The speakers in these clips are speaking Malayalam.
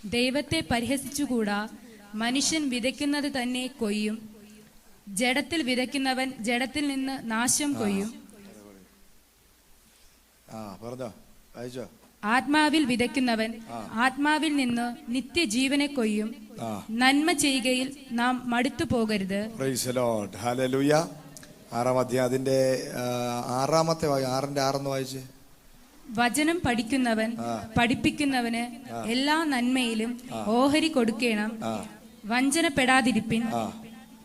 ദൈവത്തെ പരിഹസിച്ചുകൂടാ. മനുഷ്യൻ വിതയ്ക്കുന്നത് തന്നെ കൊയ്യും. ജഡത്തിൽ വിതയ്ക്കുന്നവൻ ജഡത്തിൽ നിന്ന് നാശം കൊയ്യും. ആത്മാവിൽ വിതയ്ക്കുന്നവൻ ആത്മാവിൽ നിന്ന് നിത്യജീവനെ കൊയ്യും. നന്മ ചെയ്യുകയിൽ നാം മടുത്തു പോകരുത്. ഹല്ലേലൂയ. 6-ാം അധ്യായം അതിന്റെ 6-ാമത്തെ 6-ന്റെ 6 വായിച്ച്. വചനം പഠിക്കുന്നവൻ പഠിപ്പിക്കുന്നവന് എല്ലാ നന്മയിലും ഓഹരി കൊടുക്കണം. വഞ്ചനപ്പെടാതിരിപ്പിൻ.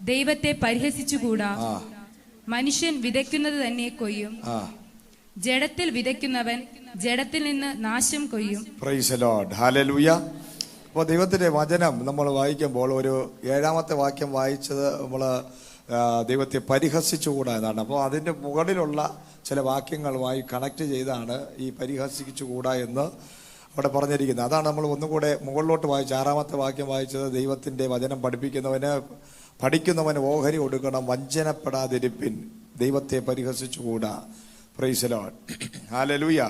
ദൈവത്തെ പരിഹസിച്ചുകൂടാ. മനുഷ്യൻ വിതയ്ക്കുന്നത് തന്നെ കൊയ്യും. ജഡത്തിൽ വിതയ്ക്കുന്നവൻ ജഡത്തിൽ നിന്ന് നാശം കൊയ്യും. Praise the lord. ഹല്ലേലൂയ. അപ്പോൾ ദൈവത്തിന്റെ വചനം നമ്മൾ വായിക്കുമ്പോൾ ഒരു 7-ാമത്തെ വാക്യം വായിച്ചത് നമ്മൾ ദൈവത്തെ പരിഹസിച്ചുകൂടാ എന്നാണ്. അപ്പോൾ അതിൻ്റെ മുകളിലുള്ള ചില വാക്യങ്ങളുമായി കണക്ട് ചെയ്താണ് ഈ പരിഹസിച്ചുകൂടാ എന്ന് അവിടെ പറഞ്ഞിരിക്കുന്നത്. അതാണ് നമ്മൾ ഒന്നുകൂടെ മുകളിലോട്ട് വായിച്ച 6-ാമത്തെ വാക്യം വായിച്ചത്. ദൈവത്തിൻ്റെ വചനം പഠിക്കുന്നവന് ഓഹരി കൊടുക്കണം. വഞ്ചനപ്പെടാതിരിപ്പിൻ. ദൈവത്തെ പരിഹസിച്ചുകൂടാ. Praise the lord. ഹല്ലേലൂയ.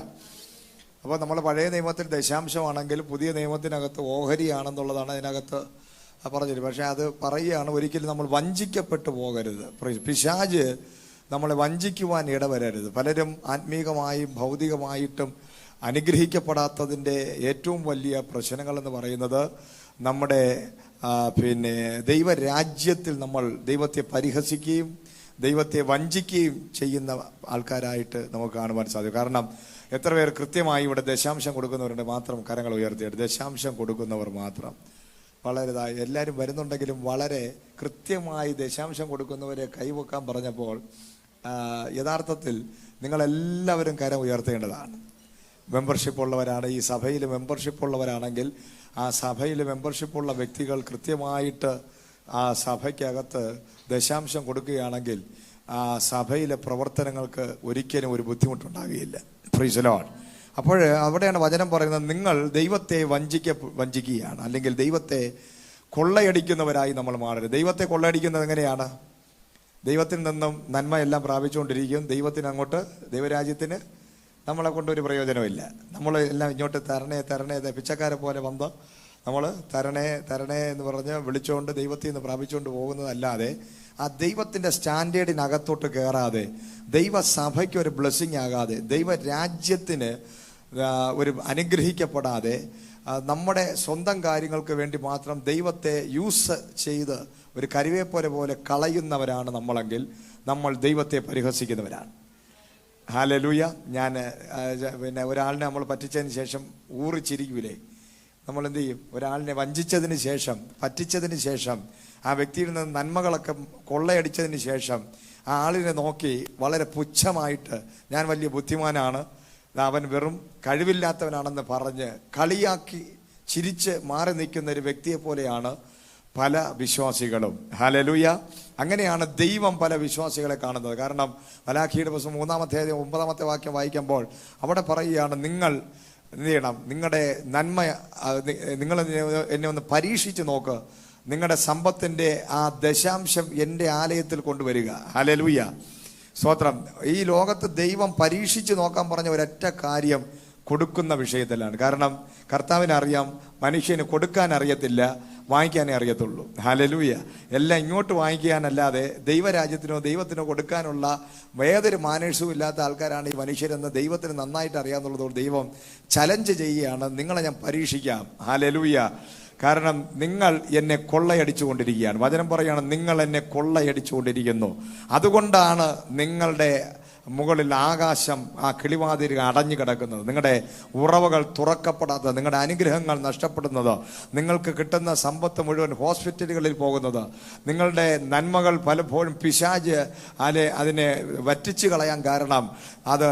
അപ്പോൾ നമ്മൾ പഴയ നിയമത്തിൽ ദശാംശമാണെങ്കിൽ പുതിയ നിയമത്തിനകത്ത് ഓഹരിയാണെന്നുള്ളതാണ് അതിനകത്ത് പറഞ്ഞിരുന്നത്. പക്ഷേ അത് പറയുകയാണ്, ഒരിക്കലും നമ്മൾ വഞ്ചിക്കപ്പെട്ടു പോകരുത്. പിശാച് നമ്മളെ വഞ്ചിക്കുവാൻ ഇടവരരുത്. പലരും ആത്മീകമായും ഭൗതികമായിട്ടും അനുഗ്രഹിക്കപ്പെടാത്തതിൻ്റെ ഏറ്റവും വലിയ പ്രശ്നങ്ങളെന്ന് പറയുന്നത് നമ്മുടെ ദൈവരാജ്യത്തിൽ നമ്മൾ ദൈവത്തെ പരിഹസിക്കുകയും ദൈവത്തെ വഞ്ചിക്കുകയും ചെയ്യുന്ന ആൾക്കാരായിട്ട് നമുക്ക് കാണുവാൻ സാധിക്കും. കാരണം എത്ര പേർ കൃത്യമായി ഇവിടെ ദശാംശം കൊടുക്കുന്നവരുണ്ട്? മാത്രം കരങ്ങൾ ഉയർത്തിയിട്ട് ദശാംശം കൊടുക്കുന്നവർ മാത്രം. വളരെ എല്ലാവരും വരുന്നുണ്ടെങ്കിലും വളരെ കൃത്യമായി ദശാംശം കൊടുക്കുന്നവരെ കൈവെക്കാൻ പറഞ്ഞപ്പോൾ യഥാർത്ഥത്തിൽ നിങ്ങളെല്ലാവരും കരം ഉയർത്തേണ്ടതാണ്. മെമ്പർഷിപ്പ് ഉള്ളവരാണ്, ഈ സഭയിൽ മെമ്പർഷിപ്പ് ഉള്ളവരാണെങ്കിൽ ആ സഭയിൽ മെമ്പർഷിപ്പുള്ള വ്യക്തികൾ കൃത്യമായിട്ട് ആ സഭയ്ക്കകത്ത് ദശാംശം കൊടുക്കുകയാണെങ്കിൽ ആ സഭയിലെ പ്രവർത്തനങ്ങൾക്ക് ഒരിക്കലും ഒരു ബുദ്ധിമുട്ടുണ്ടാകുകയില്ല. Price the Lord. അപ്പോൾ അവിടെയാണ് വചനം പറയുന്നത്, നിങ്ങൾ ദൈവത്തെ വഞ്ചിക്കുകയാണ്, അല്ലെങ്കിൽ ദൈവത്തെ കൊള്ളയടിക്കുന്നവരായി നമ്മൾ മാറരുത്. ദൈവത്തെ കൊള്ളയടിക്കുന്നത് എങ്ങനെയാണ്? ദൈവത്തിൽ നിന്നും നന്മ എല്ലാം പ്രാപിച്ചുകൊണ്ടിരിക്കും. ദൈവത്തിന് അങ്ങോട്ട് ദൈവരാജ്യത്തിന് നമ്മളെ കൊണ്ടൊരു പ്രയോജനമില്ല. നമ്മൾ എല്ലാം ഇങ്ങോട്ട് തരണേ പിച്ചക്കാരെ പോലെ വന്ന് നമ്മൾ തരണേ എന്ന് പറഞ്ഞ് വിളിച്ചുകൊണ്ട് ദൈവത്തിൽ നിന്ന് പ്രാപിച്ചുകൊണ്ട് പോകുന്നതല്ലാതെ ആ ദൈവത്തിൻ്റെ സ്റ്റാൻഡേർഡിനകത്തോട്ട് കയറാതെ, ദൈവസഭയ്ക്ക് ഒരു ബ്ലെസ്സിങ് ആകാതെ, ദൈവരാജ്യത്തിന് ഒരു അനുഗ്രഹിക്കപ്പെടാതെ, നമ്മുടെ സ്വന്തം കാര്യങ്ങൾക്ക് വേണ്ടി മാത്രം ദൈവത്തെ യൂസ് ചെയ്ത് ഒരു കരിവേപ്പോലെ പോലെ കളയുന്നവരാണ് നമ്മളെങ്കിൽ നമ്മൾ ദൈവത്തെ പരിഹസിക്കുന്നവരാണ്. ഹല്ലേലൂയ. ഞാൻ ഒരാളിനെ നമ്മൾ പറ്റിച്ചതിന് ശേഷം ഊറിച്ചിരിക്കൂലേ? നമ്മൾ എന്ത് ചെയ്യും? ഒരാളിനെ വഞ്ചിച്ചതിന് ശേഷം, പറ്റിച്ചതിന് ശേഷം, ആ വ്യക്തിയിൽ നിന്ന് നന്മകളൊക്കെ കൊള്ളയടിച്ചതിന് ശേഷം ആ ആളിനെ നോക്കി വളരെ പുച്ഛമായിട്ട് ഞാൻ വലിയ ബുദ്ധിമാനാണ്, അവൻ വെറും കഴിവില്ലാത്തവനാണെന്ന് പറഞ്ഞ് കളിയാക്കി ചിരിച്ച് മാറി നിൽക്കുന്ന ഒരു വ്യക്തിയെ പോലെയാണ് പല വിശ്വാസികളും. ഹല്ലേലൂയ. അങ്ങനെയാണ് ദൈവം പല വിശ്വാസികളെ കാണുന്നത്. കാരണം മലാഖിയുടെ പുസ്തകം 3-ാമത്തെ 9-ാമത്തെ വാക്യം വായിക്കുമ്പോൾ അവിടെ പറയുകയാണ്, നിങ്ങൾ എന്ത് ചെയ്യണം? നിങ്ങളുടെ നന്മ നിങ്ങൾ എന്നെ ഒന്ന് പരീക്ഷിച്ച് നോക്ക്, നിങ്ങളുടെ സമ്പത്തിൻ്റെ ആ ദശാംശം എൻ്റെ ആലയത്തിൽ കൊണ്ടുവരിക. ഹല്ലേലൂയ. സ്തോത്രം. ഈ ലോകത്ത് ദൈവം പരീക്ഷിച്ച് നോക്കാൻ പറഞ്ഞ ഒരൊറ്റ കാര്യം കൊടുക്കുന്ന വിഷയത്തിലാണ്. കാരണം കർത്താവിന് അറിയാം, മനുഷ്യന് കൊടുക്കാൻ അറിയത്തില്ല, വാങ്ങിക്കാനേ അറിയത്തുള്ളൂ. ഹല്ലേലൂയ. എല്ലാം ഇങ്ങോട്ട് വാങ്ങിക്കാനല്ലാതെ ദൈവത്തിനോ കൊടുക്കാനുള്ള ഏതൊരു മാനേഴ്സും ഇല്ലാത്ത ആൾക്കാരാണ് ഈ മനുഷ്യരെന്ന് ദൈവത്തിന് നന്നായിട്ട് അറിയാമെന്നുള്ളതുകൊണ്ട് ദൈവം ചലഞ്ച് ചെയ്യുകയാണ്, നിങ്ങളെ ഞാൻ പരീക്ഷിക്കാം. ഹല്ലേലൂയ. കാരണം നിങ്ങൾ എന്നെ കൊള്ളയടിച്ചു കൊണ്ടിരിക്കുകയാണ്. വചനം പറയുകയാണ്, നിങ്ങൾ എന്നെ കൊള്ളയടിച്ചു കൊണ്ടിരിക്കുന്നു. അതുകൊണ്ടാണ് നിങ്ങളുടെ മുകളിൽ ആകാശം ആ കിളിവാതിൽ അടഞ്ഞു കിടക്കുന്നത്, നിങ്ങളുടെ ഉറവകൾ തുറക്കപ്പെടാത്തത്, നിങ്ങളുടെ അനുഗ്രഹങ്ങൾ നഷ്ടപ്പെടുന്നത്, നിങ്ങൾക്ക് കിട്ടുന്ന സമ്പത്ത് മുഴുവൻ ഹോസ്പിറ്റലുകളിൽ പോകുന്നത്, നിങ്ങളുടെ നന്മകൾ പലപ്പോഴും പിശാച് അതിനെ വറ്റിച്ചു കളയാൻ കാരണം അത്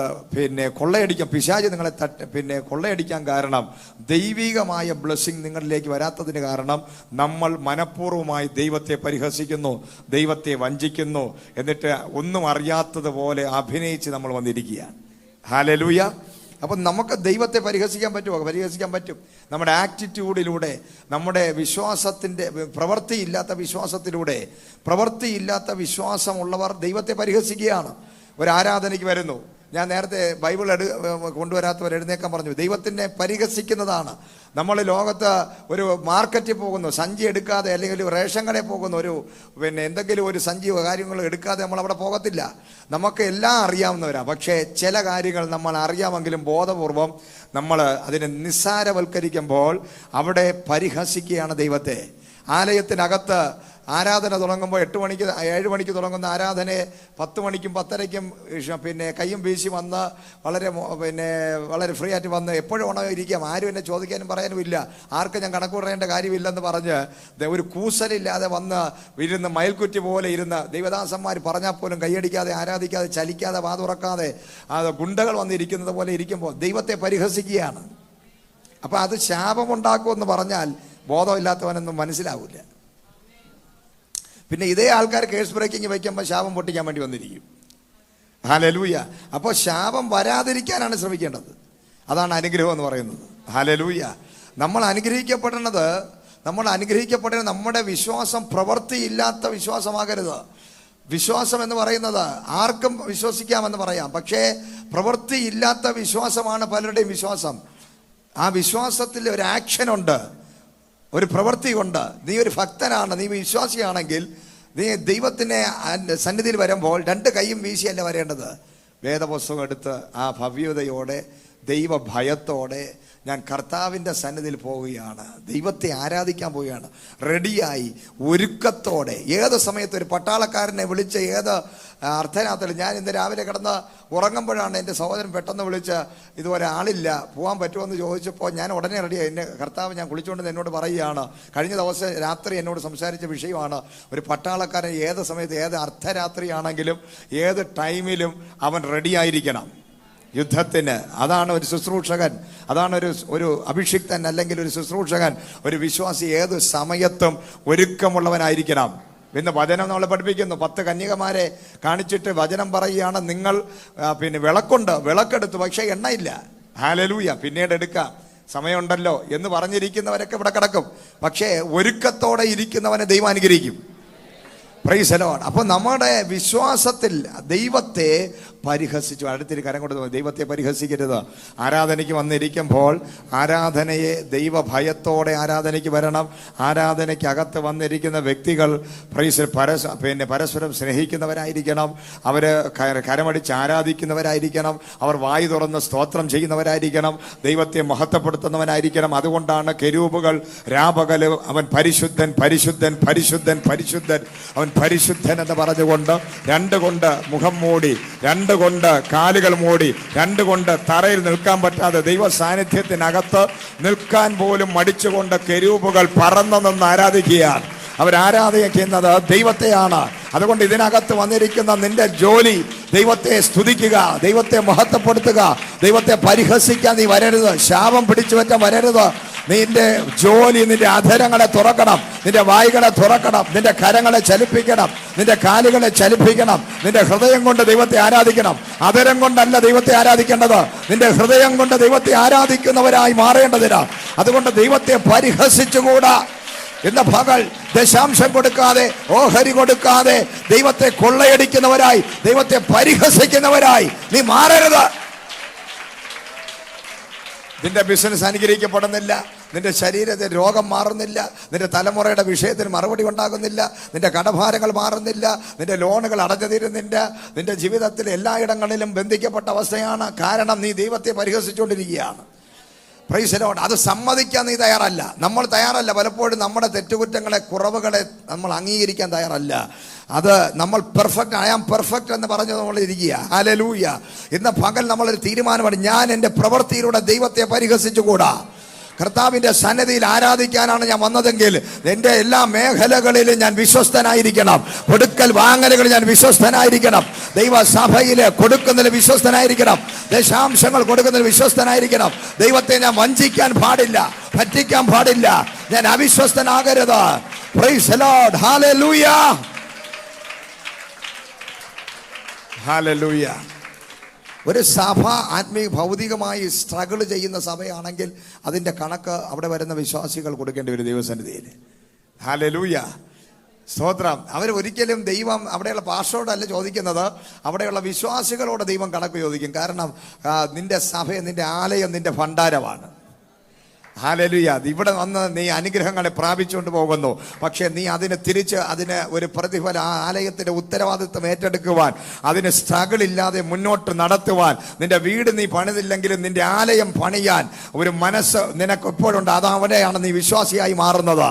കൊള്ളയടിക്കാൻ, പിശാച് നിങ്ങളെ കൊള്ളയടിക്കാൻ കാരണം ദൈവികമായ ബ്ലെസ്സിങ് നിങ്ങളിലേക്ക് വരാത്തതിന് കാരണം നമ്മൾ മനഃപൂർവ്വമായി ദൈവത്തെ പരിഹസിക്കുന്നു, ദൈവത്തെ വഞ്ചിക്കുന്നു, എന്നിട്ട് ഒന്നും അറിയാത്തതുപോലെ അഭിനയിച്ച് നമ്മൾ വന്നിരിക്കുകയാണ്. ഹല്ലേലൂയ. അപ്പം നമുക്ക് ദൈവത്തെ പരിഹസിക്കാൻ പറ്റുമോ? പരിഹസിക്കാൻ പറ്റും. നമ്മുടെ ആറ്റിറ്റ്യൂഡിലൂടെ, നമ്മുടെ വിശ്വാസത്തിൻ്റെ പ്രവൃത്തിയില്ലാത്ത വിശ്വാസത്തിലൂടെ. പ്രവൃത്തിയില്ലാത്ത വിശ്വാസമുള്ളവർ ദൈവത്തെ പരിഹസിക്കുകയാണ്. ഒരു ആരാധനയ്ക്ക് വരുന്നു, ഞാൻ നേരത്തെ ബൈബിൾ കൊണ്ടുവരാത്തവർ എഴുന്നേക്കാൻ പറഞ്ഞു. ദൈവത്തിനെ പരിഹസിക്കുന്നതാണ്. നമ്മൾ ലോകത്ത് ഒരു മാർക്കറ്റിൽ പോകുന്നു, സഞ്ചി എടുക്കാതെ, അല്ലെങ്കിൽ റേഷൻ കടയിൽ പോകുന്നു, എന്തെങ്കിലും ഒരു സഞ്ചിയോ കാര്യങ്ങളോ എടുക്കാതെ നമ്മൾ അവിടെ പോകത്തില്ല. നമുക്ക് എല്ലാം അറിയാവുന്നവരാണ്. പക്ഷേ ചില കാര്യങ്ങൾ നമ്മൾ അറിയാമെങ്കിലും ബോധപൂർവം നമ്മൾ അതിനെ നിസ്സാരവൽക്കരിക്കുമ്പോൾ അവിടെ പരിഹസിക്കുകയാണ് ദൈവത്തെ. ആലയത്തിനകത്ത് ആരാധന തുടങ്ങുമ്പോൾ 8 മണിക്ക് 7 മണിക്ക് തുടങ്ങുന്ന ആരാധനയെ 10 മണിക്കും 10:30ക്കും കയ്യും വീശി വന്ന് വളരെ ഫ്രീ ആയിട്ട് വന്ന് എപ്പോഴും ഉണോ ഇരിക്കാം, ആരും എന്നെ ചോദിക്കാനും പറയാനും ഇല്ല, ആർക്കും ഞാൻ കണക്ക് പറയേണ്ട കാര്യമില്ലെന്ന് പറഞ്ഞ് ഒരു കൂസലില്ലാതെ വന്ന് ഇരുന്ന് മയിൽക്കുറ്റി പോലെ ഇരുന്ന് ദൈവദാസന്മാർ പറഞ്ഞാൽ പോലും കൈയടിക്കാതെ, ആരാധിക്കാതെ, ചലിക്കാതെ, വാതുറക്കാതെ ഗുണ്ടകൾ വന്നിരിക്കുന്നത് പോലെ ഇരിക്കുമ്പോൾ ദൈവത്തെ പരിഹസിക്കുകയാണ്. അപ്പം അത് ശാപമുണ്ടാക്കുമെന്ന് പറഞ്ഞാൽ ബോധമില്ലാത്തവനൊന്നും മനസ്സിലാവില്ല. പിന്നെ ഇതേ ആൾക്കാർ കേസ് ബ്രേക്കിംഗ് വയ്ക്കുമ്പോൾ ശാപം പൊട്ടിക്കാൻ വേണ്ടി വന്നിരിക്കും. ഹല്ലേലൂയ. അപ്പോൾ ശാപം വരാതിരിക്കാനാണ് ശ്രമിക്കേണ്ടത്. അതാണ് അനുഗ്രഹം എന്ന് പറയുന്നത്. ഹല്ലേലൂയ. നമ്മൾ അനുഗ്രഹിക്കപ്പെടുന്നത് നമ്മുടെ വിശ്വാസം പ്രവൃത്തിയില്ലാത്ത വിശ്വാസമാകരുത്. വിശ്വാസം എന്ന് പറയുന്നത് ആർക്കും വിശ്വസിക്കാമെന്ന് പറയാം, പക്ഷേ പ്രവൃത്തിയില്ലാത്ത വിശ്വാസമാണ് പലരുടെയും വിശ്വാസം. ആ വിശ്വാസത്തിൽ ഒരു ആക്ഷനുണ്ട്, ഒരു പ്രവൃത്തി കൊണ്ട്. നീ ഒരു ഭക്തനാണ്, നീ വിശ്വാസിയാണെങ്കിൽ നീ ദൈവത്തിൻ്റെ സന്നിധിയിൽ വരുമ്പോൾ 2 കൈയും വീശിയല്ല വരേണ്ടത്. വേദപുസ്തകം എടുത്ത് ആ ഭവ്യതയോടെ, ദൈവഭയത്തോടെ ഞാൻ കർത്താവിൻ്റെ സന്നിധിയിൽ പോവുകയാണ്, ദൈവത്തെ ആരാധിക്കാൻ പോവുകയാണ്, റെഡിയായി ഒരുക്കത്തോടെ. ഏത് സമയത്ത് ഒരു പട്ടാളക്കാരനെ വിളിച്ച് ഏത് അർദ്ധരാത്രി, ഞാൻ ഇന്ന് രാവിലെ കിടന്ന് ഉറങ്ങുമ്പോഴാണ് എൻ്റെ സഹോദരൻ പെട്ടെന്ന് വിളിച്ച് ഇതുപോലെ ആളില്ല, പോകാൻ പറ്റുമെന്ന് ചോദിച്ചപ്പോൾ ഞാൻ ഉടനെ റെഡിയായി. എൻ്റെ കർത്താവ് ഞാൻ കുളിച്ചുകൊണ്ട് എന്നോട് പറയുകയാണ്, കഴിഞ്ഞ ദിവസം രാത്രി എന്നോട് സംസാരിച്ച വിഷയമാണ്. ഒരു പട്ടാളക്കാരൻ ഏത് സമയത്ത്, ഏത് അർദ്ധരാത്രിയാണെങ്കിലും ഏത് ടൈമിലും അവൻ റെഡിയായിരിക്കണം യുദ്ധത്തിന്. അതാണ് ഒരു ശുശ്രൂഷകൻ, അതാണ് ഒരു അഭിഷിക്തൻ അല്ലെങ്കിൽ ഒരു ശുശ്രൂഷകൻ. ഒരു വിശ്വാസി ഏത് സമയത്തും ഒരുക്കമുള്ളവനായിരിക്കണം എന്ന് വചനം നമ്മളെ പഠിപ്പിക്കുന്നു. 10 കന്യകമാരെ കാണിച്ചിട്ട് വചനം പറയുകയാണ്, നിങ്ങൾ വിളക്കെടുത്തു, പക്ഷേ എണ്ണയില്ല. ഹല്ലേലൂയ. പിന്നീട് എടുക്കാം, സമയമുണ്ടല്ലോ എന്ന് പറഞ്ഞിരിക്കുന്നവരൊക്കെ ഇവിടെ കിടക്കും. പക്ഷേ ഒരുക്കത്തോടെ ഇരിക്കുന്നവനെ ദൈവം അനുഗ്രഹിക്കും. Price the Lord. അപ്പോൾ നമ്മുടെ വിശ്വാസത്തിൽ ദൈവത്തെ പരിഹസിച്ചു. അടുത്തൊരു കരം കൊണ്ട് ദൈവത്തെ പരിഹസിക്കരുത്. ആരാധനയ്ക്ക് വന്നിരിക്കുമ്പോൾ ആരാധനയെ ദൈവഭയത്തോടെ ആരാധനയ്ക്ക് വരണം. ആരാധനയ്ക്കകത്ത് വന്നിരിക്കുന്ന വ്യക്തികൾ പരസ്പരം സ്നേഹിക്കുന്നവരായിരിക്കണം. അവർ കരമടിച്ച് ആരാധിക്കുന്നവരായിരിക്കണം. അവർ വായു തുറന്ന് സ്തോത്രം ചെയ്യുന്നവരായിരിക്കണം. ദൈവത്തെ മഹത്വപ്പെടുത്തുന്നവനായിരിക്കണം. അതുകൊണ്ടാണ് കെരൂബുകൾ രാപകല് അവൻ പരിശുദ്ധൻ പരിശുദ്ധൻ പരിശുദ്ധൻ പരിശുദ്ധൻ, അവൻ പരിശുദ്ധൻ എന്ന് പറഞ്ഞുകൊണ്ട് 2 കൊണ്ട് മുഖം മൂടി, 2 കൊണ്ട് കാലുകൾ മൂടി, 2 കൊണ്ട് തറയിൽ നിൽക്കാൻ പറ്റാതെ ദൈവ സാന്നിധ്യത്തിനകത്ത് നിൽക്കാൻ പോലും മടിച്ചുകൊണ്ട് കെരൂബുകൾ പറന്നു നിന്ന് ആരാധിക്കുകയാണ്. അവരാരാധിക്കുന്നത് ദൈവത്തെയാണ്. അതുകൊണ്ട് ഇതിനകത്ത് വന്നിരിക്കുന്ന നിന്റെ ജോലി ദൈവത്തെ സ്തുതിക്കുക, ദൈവത്തെ മഹത്വപ്പെടുത്തുക. ദൈവത്തെ പരിഹസിക്കാൻ നീ വരരുത്, ശാപം പിടിച്ചു വെച്ചാൽ വരരുത്. നിന്റെ ജോലി നിന്റെ അധരങ്ങളെ തുറക്കണം, നിന്റെ വായ്കളെ തുറക്കണം, നിന്റെ കരങ്ങളെ ചലിപ്പിക്കണം, നിന്റെ കാലുകളെ ചലിപ്പിക്കണം. നിന്റെ ഹൃദയം കൊണ്ട് ദൈവത്തെ ആരാധിക്കണം. അധരം കൊണ്ടല്ല ദൈവത്തെ ആരാധിക്കേണ്ടത്, നിന്റെ ഹൃദയം കൊണ്ട് ദൈവത്തെ ആരാധിക്കുന്നവരായി മാറേണ്ടതിനാ. അതുകൊണ്ട് ദൈവത്തെ പരിഹസിച്ചുകൂടാ. ഇന്ന് പകൽ ദശാംശം കൊടുക്കാതെ, ഓഹരി കൊടുക്കാതെ ദൈവത്തെ കൊള്ളയടിക്കുന്നവരായി, ദൈവത്തെ പരിഹസിക്കുന്നവരായി നീ മാറരുത്. നിന്റെ ബിസിനസ് അനുഗ്രഹിക്കപ്പെടുന്നില്ല, നിന്റെ ശരീരത്തിൽ രോഗം മാറുന്നില്ല, നിന്റെ തലമുറയുടെ വിഷയത്തിന് മറുപടി ഉണ്ടാകുന്നില്ല, നിന്റെ കടഭാരങ്ങൾ മാറുന്നില്ല, നിന്റെ ലോണുകൾ അടഞ്ഞു തീരുന്നില്ല, നിന്റെ ജീവിതത്തിൽ എല്ലായിടങ്ങളിലും ബന്ധിക്കപ്പെട്ട അവസ്ഥയാണ്. കാരണം നീ ദൈവത്തെ പരിഹസിച്ചുകൊണ്ടിരിക്കുകയാണ്. Price the Lord. അത് സമ്മതിക്കാൻ നീ തയ്യാറല്ല, നമ്മൾ തയ്യാറല്ല. പലപ്പോഴും നമ്മുടെ തെറ്റുകുറ്റങ്ങളെ, കുറവുകളെ നമ്മൾ അംഗീകരിക്കാൻ തയ്യാറല്ല. അത് നമ്മൾ പെർഫെക്റ്റ്, ഐ ആം പെർഫെക്റ്റ് എന്ന് പറഞ്ഞ് നമ്മൾ ഇരിക്കുക. ഹല്ലേലൂയ. ഇന്ന് പകൽ നമ്മളൊരു തീരുമാനമാണ്, ഞാൻ എൻ്റെ പ്രവൃത്തിയിലൂടെ ദൈവത്തെ പരിഹസിച്ചുകൂടാ. കർത്താവിൻ്റെ സന്നിധിയിൽ ആരാധിക്കാനാണ് ഞാൻ വന്നതെങ്കിൽ എൻ്റെ എല്ലാ മേഖലകളിലും ഞാൻ വിശ്വസ്തനായിരിക്കണം. കൊടുക്കൽ വാങ്ങലുകൾ ഞാൻ വിശ്വസ്തനായിരിക്കണം. ദൈവസഭയിൽ കൊടുക്കുന്നതിൽ വിശ്വസ്തനായിരിക്കണം. ദശാംശങ്ങൾ കൊടുക്കുന്നതിൽ വിശ്വസ്തനായിരിക്കണം. ദൈവത്തെ ഞാൻ വഞ്ചിക്കാൻ പാടില്ല, പറ്റിക്കാൻ പാടില്ല. ഞാൻ അവിശ്വസ്തനാകരുത്. Praise the lord. Hallelujah. Hallelujah. ഒരു സഭ ഭൗതികമായി സ്ട്രഗിൾ ചെയ്യുന്ന സഭയാണെങ്കിൽ അതിൻ്റെ കണക്ക് അവിടെ വരുന്ന വിശ്വാസികൾ കൊടുക്കേണ്ടി വരും ദൈവസന്നിധിയിൽ. ഹല്ലേലൂയ. സ്തോത്രം. അവർ ഒരിക്കലും ദൈവം അവിടെയുള്ള പാസ്റ്ററോടല്ല ചോദിക്കുന്നത്, അവിടെയുള്ള വിശ്വാസികളോട് ദൈവം കണക്ക് ചോദിക്കും. കാരണം നിന്റെ സഭ, നിന്റെ ആലയം, നിന്റെ ഭണ്ഡാരമാണ്. ഹല്ലേലൂയ. ഇവിടെ വന്ന് നീ അനുഗ്രഹങ്ങളെ പ്രാപിച്ചുകൊണ്ട് പോകുന്നു. പക്ഷെ നീ അതിന് ഒരു പ്രതിഫലം, ആ ആലയത്തിന്റെ ഉത്തരവാദിത്വം ഏറ്റെടുക്കുവാൻ, അതിന് സ്ട്രഗിൾ ഇല്ലാതെ മുന്നോട്ട് നടത്തുവാൻ, നിന്റെ വീട് നീ പണിതില്ലെങ്കിലും നിന്റെ ആലയം പണിയാൻ ഒരു മനസ്സ് നിനക്ക് എപ്പോഴുണ്ട്. അതവിടെയാണ് നീ വിശ്വാസിയായി മാറുന്നത്.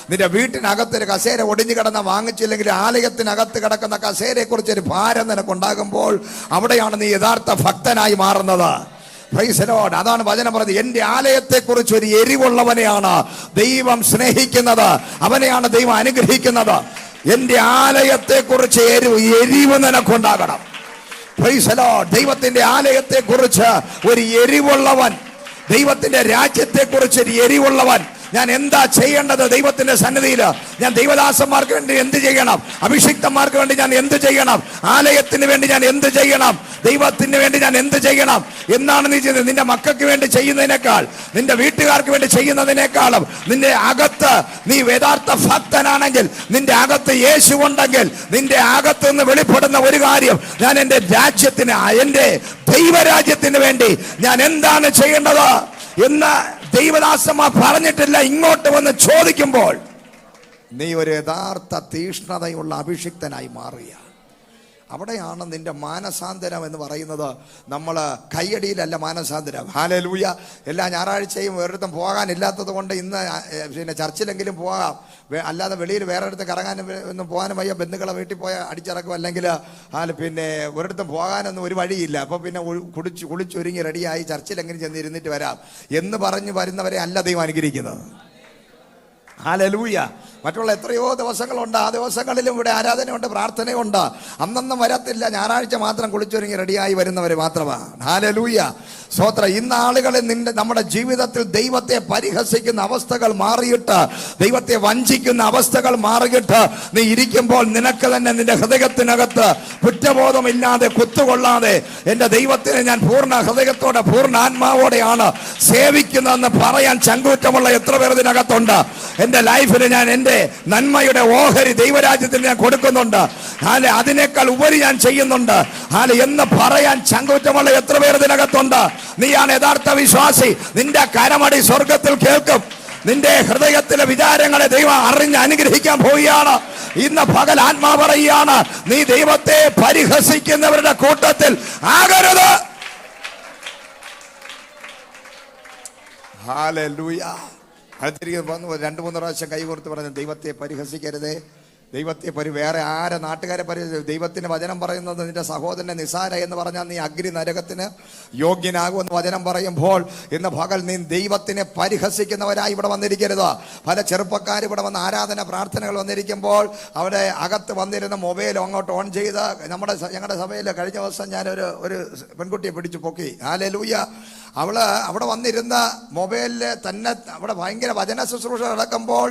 നിന്റെ വീട്ടിനകത്തൊരു കസേര ഒടിഞ്ഞു കിടന്ന വാങ്ങിച്ചില്ലെങ്കിൽ ആലയത്തിനകത്ത് കിടക്കുന്ന കസേരയെ കുറിച്ചൊരു ഭാരം നിനക്കുണ്ടാകുമ്പോൾ അവിടെയാണ് നീ യഥാർത്ഥ ഭക്തനായി മാറുന്നത്. Price the Lord. അതാണ് വചനം പറയുന്നത്, എന്റെ ആലയത്തെ കുറിച്ച് ഒരു എരിവുള്ളവനെയാണ് ദൈവം സ്നേഹിക്കുന്നത്, അവനെയാണ് ദൈവം അനുഗ്രഹിക്കുന്നത്. എന്റെ ആലയത്തെ കുറിച്ച് എരിവ് നിനക്കുണ്ടാകണം. Price the Lord. ദൈവത്തിന്റെ ആലയത്തെ കുറിച്ച് ഒരു എരിവുള്ളവൻ, ദൈവത്തിന്റെ രാജ്യത്തെ കുറിച്ച് ഒരു എരിവുള്ളവൻ. ഞാൻ എന്താ ചെയ്യേണ്ടത് ദൈവത്തിന്റെ സന്നിധിയിൽ? ഞാൻ ദൈവദാസന്മാർക്ക് വേണ്ടി എന്ത് ചെയ്യണം? അഭിഷിക്തന്മാർക്ക് വേണ്ടി ഞാൻ എന്ത് ചെയ്യണം? ആലയത്തിന് വേണ്ടി ഞാൻ എന്ത് ചെയ്യണം? ദൈവത്തിന് വേണ്ടി ഞാൻ എന്ത് ചെയ്യണം എന്നാണ് നീ ചെയ്യുന്നത്. നിന്റെ മക്കൾക്ക് വേണ്ടി ചെയ്യുന്നതിനേക്കാൾ, നിന്റെ വീട്ടുകാർക്ക് വേണ്ടി ചെയ്യുന്നതിനേക്കാളും, നിന്റെ അകത്ത് നീ യഥാർത്ഥ ഭക്തനാണെങ്കിൽ, നിന്റെ അകത്ത് യേശു ഉണ്ടെങ്കിൽ, നിന്റെ അകത്ത് നിന്ന് വെളിപ്പെടുന്ന ഒരു കാര്യം, ഞാൻ എന്റെ രാജ്യത്തിന്, എന്റെ ദൈവരാജ്യത്തിന് വേണ്ടി ഞാൻ എന്താണ് ചെയ്യേണ്ടത് എന്ന് ദൈവദാസന്മാർ പറഞ്ഞിട്ടില്ല. ഇങ്ങോട്ട് വന്ന് ചോദിക്കുമ്പോൾ നീ ഒരു യഥാർത്ഥ തീഷ്ണതയുള്ള അഭിഷിക്തനായി മാറുക. അവിടെയാണ് നിന്റെ മാനസാന്തരം എന്ന് പറയുന്നത്. നമ്മൾ കയ്യടിയിലല്ല മാനസാന്തരം. ഹല്ലേലൂയ. എല്ലാ ഞായറാഴ്ചയും ഒരിടത്തും പോകാനില്ലാത്തത് കൊണ്ട് ഇന്ന് പിന്നെ ചർച്ചിലെങ്കിലും പോകാം, അല്ലാതെ വെളിയിൽ വേറെ ഇടത്ത് കറങ്ങാനും ഒന്നും പോകാനും വയ്യ. ബന്ധുക്കളെ വീട്ടിൽ പോയാൽ അടിച്ചിറക്കും, അല്ലെങ്കിൽ പിന്നെ ഒരിടത്തും പോകാനൊന്നും ഒരു വഴിയില്ല. അപ്പോൾ പിന്നെ കുളിച്ചൊരുങ്ങി റെഡിയായി ചർച്ചിലെങ്കിലും ചെന്നിരുന്നിട്ട് വരാം എന്ന് പറഞ്ഞു വരുന്നവരെ അല്ല ദൈവം അനുഗ്രഹിക്കുന്നത്. ഹല്ലേലൂയ. മറ്റുള്ള എത്രയോ ദിവസങ്ങളുണ്ട്, ആ ദിവസങ്ങളിലും ഇവിടെ ആരാധനയുണ്ട്, പ്രാർത്ഥനയുണ്ട്. അന്നൊന്നും വരത്തില്ല, ഞായറാഴ്ച മാത്രം കുളിച്ചൊരുങ്ങി റെഡിയായി വരുന്നവർ മാത്രമാണ്. ഹല്ലേലൂയ. സ്തോത്രം. ഇന്ന് ആളുകളെ നമ്മുടെ ജീവിതത്തിൽ ദൈവത്തെ പരിഹസിക്കുന്ന അവസ്ഥകൾ മാറിയിട്ട്, ദൈവത്തെ വഞ്ചിക്കുന്ന അവസ്ഥകൾ മാറിയിട്ട് നീ ഇരിക്കുമ്പോൾ നിനക്ക് തന്നെ നിന്റെ ഹൃദയത്തിനകത്ത് കുറ്റബോധമില്ലാതെ, കുത്തുകൊള്ളാതെ, എന്റെ ദൈവത്തിനെ ഞാൻ പൂർണ്ണ ഹൃദയത്തോടെ, പൂർണ്ണ ആത്മാവോടെയാണ് സേവിക്കുന്നതെന്ന് പറയാൻ ചങ്കൂറ്റമുള്ള എത്ര പേർ ഇതിനകത്തുണ്ട്? എന്റെ ലൈഫിൽ ഞാൻ എന്റെ നന്മയുടെ ഓഹരി ദൈവരാജ്യത്തിൽ ഞാൻ കൊടുക്കുന്നുണ്ട്, അതിനേക്കാൾ ഉപരി ഞാൻ ചെയ്യുന്നുണ്ട് എന്ന് പറയാൻ ചങ്കൂറ്റമുള്ള എത്ര പേർ ഇതിനകത്തുണ്ട്? നീയാണ് യഥാർത്ഥ വിശ്വാസി. നിന്റെ കരമടി സ്വർഗത്തിൽ കേൾക്കും. നിന്റെ ഹൃദയത്തിലെ വിചാരങ്ങളെ ദൈവം അറിഞ്ഞ് അനുഗ്രഹിക്കാൻ പോവുകയാണ്. ഇന്ന് പകൽ ആത്മാ പറയുകയാണ്, നീ ദൈവത്തെ പരിഹസിക്കുന്നവരുടെ കൂട്ടത്തിൽ ആകരുത്. ഹല്ലേലൂയ. അടുത്തിരിക്കെ വന്നു 2-3 പ്രാവശ്യം കൈകോർത്ത് പറഞ്ഞു, ദൈവത്തെ പരിഹസിക്കരുതേ, ദൈവത്തെ വേറെ ആരെ നാട്ടുകാരെ ദൈവത്തിന്റെ വചനം പറയുന്നത് നിന്റെ സഹോദരനെ നിസാര എന്ന് പറഞ്ഞാൽ നീ അഗ്നി നരകത്തിന് യോഗ്യനാകുമെന്ന് വചനം പറയുമ്പോൾ ഇന്ന് പകൽ നീ ദൈവത്തിനെ പരിഹസിക്കുന്നവരായി ഇവിടെ വന്നിരിക്കരുത്. പല ചെറുപ്പക്കാർ ഇവിടെ വന്ന് ആരാധന പ്രാർത്ഥനകൾ വന്നിരിക്കുമ്പോൾ അവിടെ അകത്ത് വന്നിരുന്ന മൊബൈൽ അങ്ങോട്ട് ഓൺ ചെയ്ത്, ഞങ്ങളുടെ സഭയിൽ കഴിഞ്ഞ ദിവസം ഞാനൊരു പെൺകുട്ടിയെ പിടിച്ചു പൊക്കി. ഹല്ലേലൂയ. അവിടെ വന്നിരുന്ന മൊബൈലിൽ തന്നെ അവിടെ ഭയങ്കര വചന ശുശ്രൂഷ നടക്കുമ്പോൾ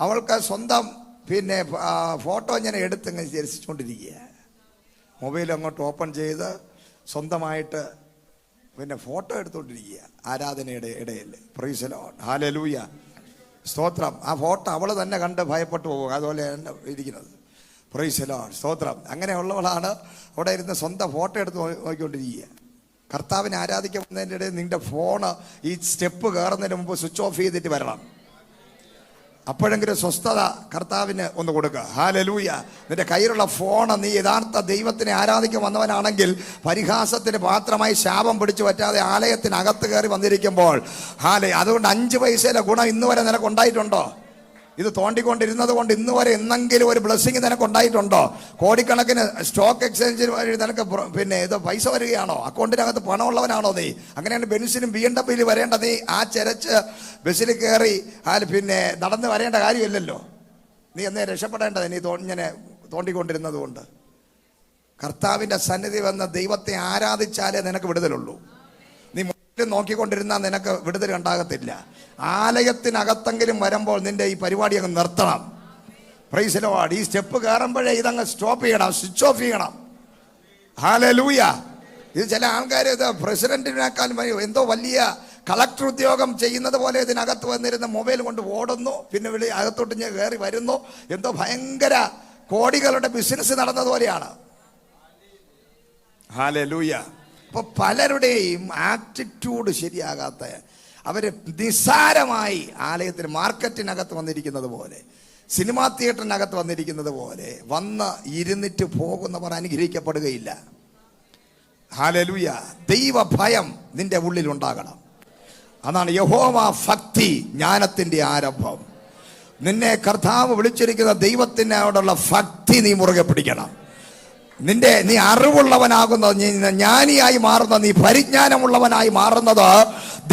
അവൾക്ക് സ്വന്തം ഫോട്ടോ ഇങ്ങനെ എടുത്തങ്ങ് ചരിച്ചുകൊണ്ടിരിക്കുക. മൊബൈൽ അങ്ങോട്ട് ഓപ്പൺ ചെയ്ത് സ്വന്തമായിട്ട് ഫോട്ടോ എടുത്തുകൊണ്ടിരിക്കുക ആരാധനയുടെ ഇടയിൽ. Price the lord. ഹല്ലേലൂയ. സ്തോത്രം. ആ ഫോട്ടോ അവൾ തന്നെ കണ്ട് ഭയപ്പെട്ടു പോകുക, അതുപോലെയാണ് ഇരിക്കുന്നത്. Price the Lord. സ്തോത്രം. അങ്ങനെയുള്ളവളാണ് അവിടെ ഇരുന്ന് സ്വന്തം ഫോട്ടോ എടുത്ത് നോക്കിക്കൊണ്ടിരിക്കുക. കർത്താവിനെ ആരാധിക്കാൻ വന്നതിൻ്റെ ഇടയിൽ നിന്റെ ഫോണ് ഈ സ്റ്റെപ്പ് കയറുന്നതിന് മുമ്പ് സ്വിച്ച് ഓഫ് ചെയ്തിട്ട് വരണം. അപ്പോഴെങ്കിലും സ്വസ്ഥത കർത്താവിന് ഒന്ന് കൊടുക്കുക. ഹല്ലേലൂയ. നിന്റെ കയ്യിലുള്ള ഫോൺ നീ യഥാർത്ഥ ദൈവത്തിനെ ആരാധിക്കാൻ വന്നവനാണെങ്കിൽ പരിഹാസത്തിന് പാത്രമായി ശാപം പിടിച്ചു പറ്റാതെ ആലയത്തിനകത്ത് കയറി വന്നിരിക്കുമ്പോൾ അതുകൊണ്ട് 5 പൈസയിലെ ഗുണം ഇന്ന് വരെ നിനക്ക് ഉണ്ടായിട്ടുണ്ടോ? ഇത് തോണ്ടിക്കൊണ്ടിരുന്നത് കൊണ്ട് ഇന്ന് വരെ എന്നെങ്കിലും ഒരു ബ്ലെസ്സിങ് നിനക്ക് ഉണ്ടായിട്ടുണ്ടോ? കോടിക്കണക്കിന് സ്റ്റോക്ക് എക്സ്ചേഞ്ചിൽ വഴി നിനക്ക് ഇത് പൈസ വരികയാണോ? അക്കൗണ്ടിനകത്ത് പണമുള്ളവനാണോ നീ? അങ്ങനെയാണ് ബെൻസിനും BMW വരേണ്ട നീ ആ ചെരച്ച് ബസ്സിൽ കയറി നടന്ന് വരേണ്ട കാര്യമില്ലല്ലോ. നീ എന്നേ രക്ഷപ്പെടേണ്ടത് നീ ഇങ്ങനെ തോണ്ടിക്കൊണ്ടിരുന്നത് കൊണ്ട്. കർത്താവിന്റെ സന്നിധി വന്ന് ദൈവത്തെ ആരാധിച്ചാലേ നിനക്ക് വിടുതലുള്ളൂ. നീ നോക്കിക്കൊണ്ടിരുന്നാൽ നിനക്ക് വിടുതൽ ഉണ്ടാകത്തില്ല. ആലയത്തിനകത്തെങ്കിലും വരുമ്പോൾ നിന്റെ ഈ പരിപാടി അങ്ങ് നിർത്തണം. Price the Lord. ഈ സ്റ്റെപ്പ് കയറുമ്പോഴേ ഇതങ്ങ് സ്റ്റോപ്പ് ചെയ്യണം, സ്വിച്ച് ഓഫ് ചെയ്യണം. ഹല്ലേലൂയ. ഇത് ചില ആൾക്കാർ ഇത് പ്രസിഡന്റിനേക്കാൾ എന്തോ വലിയ കളക്ടർ ഉദ്യോഗം ചെയ്യുന്നത് പോലെ ഇതിനകത്ത് വന്നിരുന്ന മൊബൈൽ കൊണ്ട് ഓടുന്നു, പിന്നെ അകത്തോട്ട് ഞാൻ കയറി വരുന്നു. എന്തോ ഭയങ്കര കോടികളുടെ ബിസിനസ് നടന്നതുപോലെയാണ്. ഹല്ലേലൂയ. അപ്പൊ പലരുടെയും ആറ്റിറ്റ്യൂഡ് ശരിയാകാത്ത, അവര് നിസ്സാരമായി ആലയത്തിന് മാർക്കറ്റിനകത്ത് വന്നിരിക്കുന്നത് പോലെ, സിനിമാ തിയേറ്ററിനകത്ത് വന്നിരിക്കുന്നത് പോലെ വന്ന് ഇരുന്നിട്ട് പോകുന്നവർ അനുഗ്രഹിക്കപ്പെടുകയില്ല. ഹല്ലേലൂയ. ദൈവ ഭയം നിന്റെ ഉള്ളിൽ ഉണ്ടാകണം. അതാണ് യഹോവ ഭക്തി ജ്ഞാനത്തിന്റെ ആരംഭം. നിന്നെ കർത്താവ് വിളിച്ചിരിക്കുന്ന ദൈവത്തിനോടുള്ള ഭക്തി നീ മുറുകെ പിടിക്കണം. നീ അറിവുള്ളവനാകുന്നത്, നീ ജ്ഞാനിയായി മാറുന്നത്, നീ പരിജ്ഞാനമുള്ളവനായി മാറുന്നത്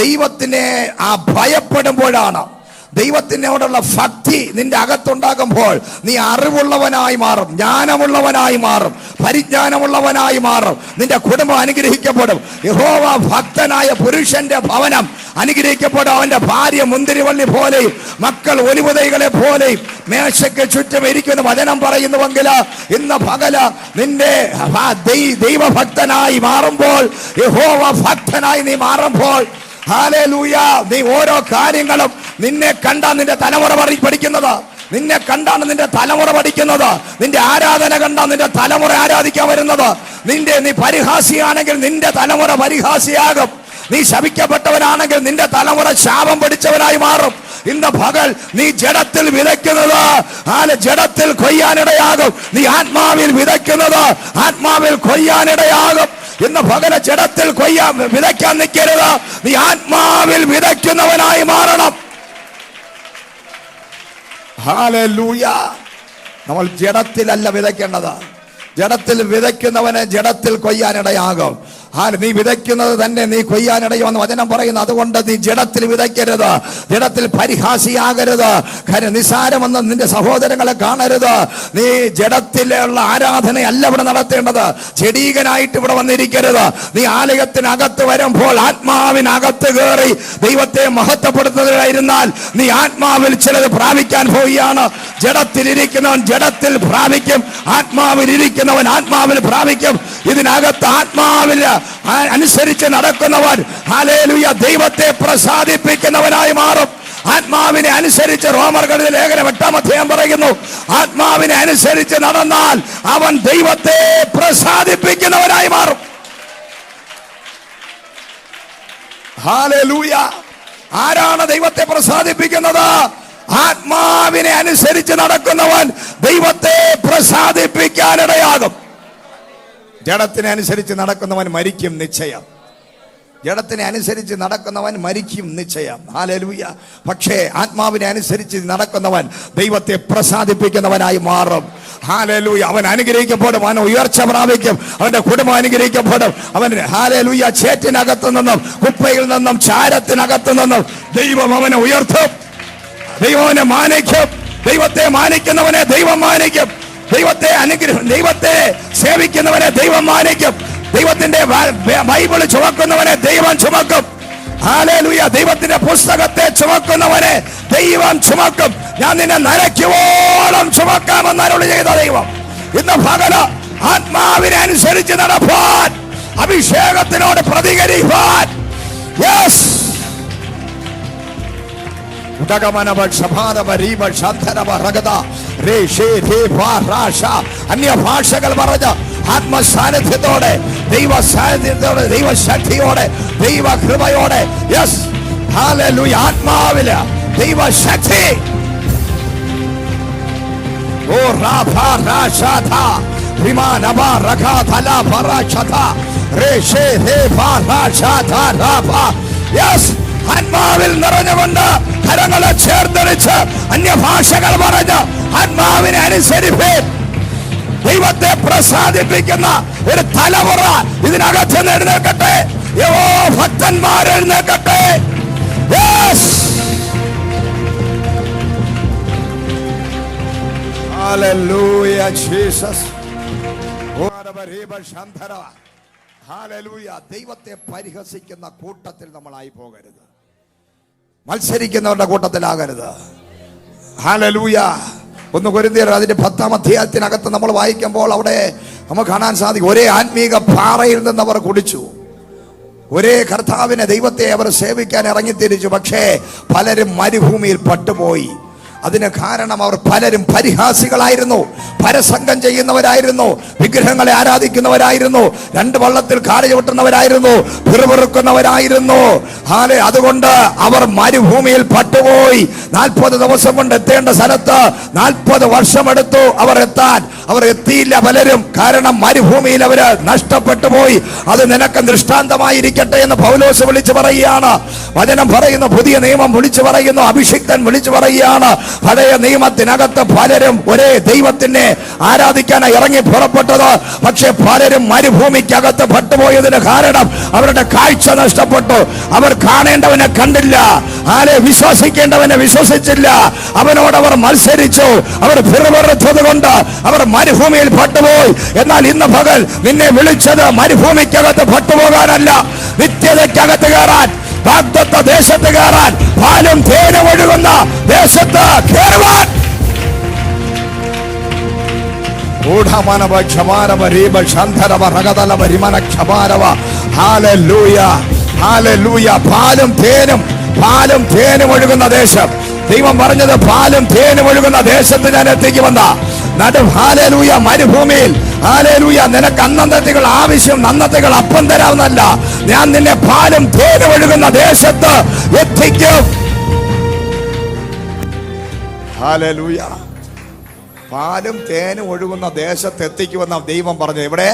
ദൈവത്തിനെ ഭയപ്പെടുമ്പോഴാണ്. ദൈവത്തിനോടുള്ള ഭക്തി നിന്റെ അകത്തുണ്ടാകുമ്പോൾ നീ അറിവുള്ളവനായി മാറും, ജ്ഞാനമുള്ളവനായി മാറും, പരിജ്ഞാനമുള്ളവനായി മാറും. നിന്റെ കുടുംബം അനുഗ്രഹിക്കപ്പെടും. യഹോവ ഭക്തനായ പുരുഷന്റെ ഭവനം അനുഗ്രഹിക്കപ്പെടും. അവന്റെ ഭാര്യ മുന്തിരിവള്ളി പോലെയും മക്കൾ ഒലിവുതൈകളെ പോലെയും മേശയ്ക്ക് ചുറ്റും ഇരിക്കുന്ന വചനം പറയുന്നുവെങ്കിൽ ഇന്ന് പകല് നിന്റെ ദൈവഭക്തനായി മാറുമ്പോൾ, യഹോവ ഭക്തനായി നീ മാറുമ്പോൾ, ഹല്ലേലൂയ, നീ ഓരോ കാര്യങ്ങളും നിന്നെ കണ്ടാണ് നിന്റെ തലമുറ പഠിക്കുന്നത്. നിന്നെ കണ്ടാണ് നിന്റെ തലമുറ പഠിക്കുന്നത്. നിന്റെ ആരാധന കണ്ടാണ് നിന്റെ തലമുറ ആരാധിക്കാൻ വരുന്നത്. നീ പരിഹാസിയാണെങ്കിൽ നിന്റെ തലമുറ പരിഹാസിയാകും. നീ ശപിക്കപ്പെട്ടവനാണെങ്കിൽ നിന്റെ തലമുറ ശാപം പിടിച്ചവനായി മാറും. ഇന്ന് പകൽ നീ ജഡത്തിൽ വിതയ്ക്കുന്നത് ജഡത്തിൽ കൊയ്യാനിടയാകും. നീ ആത്മാവിൽ വിതയ്ക്കുന്നത് ആത്മാവിൽ കൊയ്യാനിടയാകും. ഇന്ന് പകല ജഡത്തിൽ വിതയ്ക്കാൻ നിൽക്കരുത്. നീ ആത്മാവിൽ വിതയ്ക്കുന്നവനായി മാറണം. ഹല്ലേലൂയ. നമ്മൾ ജഡത്തിലല്ല വിതയ്ക്കേണ്ടത്. ജഡത്തിൽ വിതയ്ക്കുന്നവന് ജഡത്തിൽ കൊയ്യാനിടയാകും. നീ വിതയ്ക്കുന്നത് തന്നെ നീ കൊയ്യാനിടയുമെന്ന് വചനം പറയുന്നു. അതുകൊണ്ട് നീ ജഡത്തിൽ വിതയ്ക്കരുത്, ജഡത്തിൽ പരിഹാസിയാകരുത്, നിസാരമെന്ന് നിന്റെ സഹോദരങ്ങളെ കാണരുത്. നീ ജഡത്തിലുള്ള ആരാധനയല്ല ഇവിടെ നടത്തേണ്ടത്. ജഡീകനായിട്ട് ഇവിടെ വന്നിരിക്കരുത്. നീ ആലയത്തിനകത്ത് വരുമ്പോൾ ആത്മാവിനകത്ത് കയറി ദൈവത്തെ മഹത്വപ്പെടുത്തുന്നതിനായിരുന്നാൽ നീ ആത്മാവിൽ ചിലത് പ്രാപിക്കാൻ പോവുകയാണ്. ജഡത്തിലിരിക്കുന്നവൻ ജഡത്തിൽ പ്രാപിക്കും, ആത്മാവിലിരിക്കുന്നവൻ ആത്മാവിൽ പ്രാപിക്കും. ഇതിനകത്ത് ആത്മാവിൽ അനുസരിച്ച് നടക്കുന്നവൻ ഹല്ലേലൂയ ദൈവത്തെ പ്രസാദിപ്പിക്കുന്നവനായി മാറും. ആത്മാവിനെ അനുസരിച്ച് റോമർക്കെഴുതിയ ലേഖനം 8-ാം അധ്യായം പറയുന്നു, ആത്മാവിനെ അനുസരിച്ച് നടന്നാൽ അവൻ ദൈവത്തെ പ്രസാദിപ്പിക്കുന്നവനായി മാറും. ഹല്ലേലൂയ. ആരാണ് ദൈവത്തെ പ്രസാദിപ്പിക്കുന്നത്? ആത്മാവിനെ അനുസരിച്ച് നടക്കുന്നവൻ ദൈവത്തെ പ്രസാദിപ്പിക്കാനിടയാകും. ജഡത്തിനെ അനുസരിച്ച് നടക്കുന്നവൻ മരിക്കും നിശ്ചയം. ജഡത്തിനെ അനുസരിച്ച് നടക്കുന്നവൻ മരിക്കും നിശ്ചയം. ഹല്ലേലൂയ. പക്ഷേ ആത്മാവിനെ അനുസരിച്ച് നടക്കുന്നവൻ ദൈവത്തെ പ്രസാദിപ്പിക്കുന്നവനായി മാറും. ഹല്ലേലൂയ. അവൻ അനുഗ്രഹിക്കപ്പെടും, അവൻ ഉയർച്ച പ്രാപിക്കും, അവന്റെ കുടുംബം അനുഗ്രഹിക്കപ്പെടും. അവൻ ഹല്ലേലൂയ ചേറ്റിനകത്തു നിന്നും കുപ്പയിൽ നിന്നും ചാരത്തിനകത്തു നിന്നും ദൈവം അവനെ ഉയർത്തും, ദൈവം അവനെ മാനിക്കും. ദൈവത്തെ മാനിക്കുന്നവനെ ദൈവം മാനിക്കും. ദൈവത്തെ സേവിക്കുന്നവനെ ദൈവം മാനിക്കും. ദൈവത്തിന്റെ ബൈബിള് ചുമക്കുന്നവനെ ദൈവം ചുമക്കും. ഹല്ലേലൂയ. ദൈവത്തിന്റെ പുസ്തകത്തെ ചുമക്കുന്നവനെ ദൈവം ചുമക്കും. ഞാൻ നിന്നെ നരയ്ക്കുവോളം ചുമക്കാമെന്ന് അരുളി ചെയ്ത ദൈവം ഇന്ന് പകല് ആത്മാവിനെ അനുസരിച്ച് നടപ്പാൻ, അഭിഷേകത്തിനോട് പ്രതികരിക്കാൻ, അന്യഭാഷകൾ പറഞ്ഞ് ആത്മസാന്നിധ്യത്തോടെ, ദൈവ സാന്നിധ്യത്തോടെ, ദൈവശക്തിയോടെ, ദൈവകൃപയോടെ, യെസ് ഹല്ലേലൂയ, ആത്മാവില് ദൈവശക്തി. ഓ റാഫാ റാഷാഥ വിമാനബാ റഖാഥല ഫറാഷഥ റേഷേ ഹേഫാ റാഷാഥ റാഫാ. യെസ്, ആത്മാവിൽ നിറഞ്ഞുകൊണ്ട് കരങ്ങളെ ചേർത്തടിച്ച് അന്യഭാഷകൾ പറഞ്ഞ് ആത്മാവിനെ അനുസരിപ്പേൻ. ദൈവത്തെ പ്രസാദിപ്പിക്കുന്ന ഒരു തലമുറ ഇതിനകത്ത് എഴുന്നേൽക്കട്ടെ. ഭക്തന്മാർ എഴുന്നേൽക്കട്ടെ. Hallelujah Jesus. ഹല്ലേലൂയ. ദൈവത്തെ പരിഹസിക്കുന്ന കൂട്ടത്തിൽ നമ്മളായി പോകരുത്, മത്സരിക്കുന്നവരുടെ കൂട്ടത്തിലാകരുത്. ഹല്ലേലൂയ. 1 കൊരിന്ത്യർ അതിന്റെ 10-ാം അധ്യായത്തിനകത്ത് നമ്മൾ വായിക്കുമ്പോൾ അവിടെ നമുക്ക് കാണാൻ സാധിക്കും, ഒരേ ആത്മീക പാറയിൽ നിന്ന് അവർ കുടിച്ചു. ഒരേ കർത്താവിനെ ദൈവത്തെ അവർ സേവിക്കാൻ ഇറങ്ങിത്തിരിച്ചു. പക്ഷേ പലരും മരുഭൂമിയിൽ പട്ടുപോയി. അതിന് കാരണം അവർ പലരും പരിഹാസികളായിരുന്നു, പരസംഗം ചെയ്യുന്നവരായിരുന്നു, വിഗ്രഹങ്ങളെ ആരാധിക്കുന്നവരായിരുന്നു, രണ്ട് വള്ളത്തിൽ കാല് ചവിട്ടുന്നവരായിരുന്നു, പിറുപിറുക്കുന്നവരായിരുന്നു. അതുകൊണ്ട് അവർ മരുഭൂമിയിൽ പട്ടുപോയി. 40 ദിവസം കൊണ്ട് എത്തേണ്ട സ്ഥലത്ത് 40 വർഷമെടുത്തു അവർ എത്താൻ. അവർ എത്തിയില്ല പലരും. കാരണം മരുഭൂമിയിൽ അവര് നഷ്ടപ്പെട്ടു പോയി. അത് നിനക്ക് ദൃഷ്ടാന്തമായിരിക്കട്ടെ എന്ന് പൗലോസ് വിളിച്ചു പറയുകയാണ്. വചനം പറയുന്നു, പുതിയ നിയമം വിളിച്ചു പറയുന്നു, അഭിഷിക്തൻ വിളിച്ചു പറയുകയാണ്. പഴയ നിയമത്തിനകത്ത് പലരും ഒരേ ദൈവത്തിനെ ആരാധിക്കാനായി ഇറങ്ങി പുറപ്പെട്ടത്. പക്ഷെ പലരും മരുഭൂമിക്കകത്ത് പട്ടുപോയതിന് കാരണം അവരുടെ കാഴ്ച നഷ്ടപ്പെട്ടു. അവർ കാണേണ്ടവനെ കണ്ടില്ല, വിശ്വസിക്കേണ്ടവനെ വിശ്വസിച്ചില്ല. അവനോട് അവർ മത്സരിച്ചു. അവർ പിറുപിറുത്തത് കൊണ്ട് അവർ മരുഭൂമിയിൽ പട്ടുപോയി. എന്നാൽ ഇന്ന് പകൽ നിന്നെ വിളിച്ചത് മരുഭൂമിക്കകത്ത് പട്ടുപോകാനല്ല, നിത്യതയ്ക്കകത്ത് കയറാൻ, വാഗ്ദത്ത ദേശത്ത് കയറാൻ, പാലും തേനും ഒഴുകുന്ന ദേശത്ത് കയറുവാൻ. പാലും തേനും ഒഴുകുന്ന ദേശം. ദൈവം പറഞ്ഞത് പാലും തേനും ഒഴുകുന്ന ദേശത്ത് ഞാൻ എത്തിക്കുമെന്ന ഹാലേലൂയ. മരുഭൂമിയിൽ ഹാലേലൂയ നിനക്ക് അന്നത്തേകൾ ആവശ്യം, നന്നത്തേകൾ അപ്പം തരാവുന്നല്ല. ഞാൻ നിന്നെ പാലും തേനും ഒഴുകുന്ന ദേശത്ത് എത്തിക്കും. ഹാലേലൂയ. പാലും തേനും ഒഴുകുന്ന ദേശത്ത് എത്തിക്കുമെന്ന ദൈവം പറഞ്ഞു. ഇവിടെ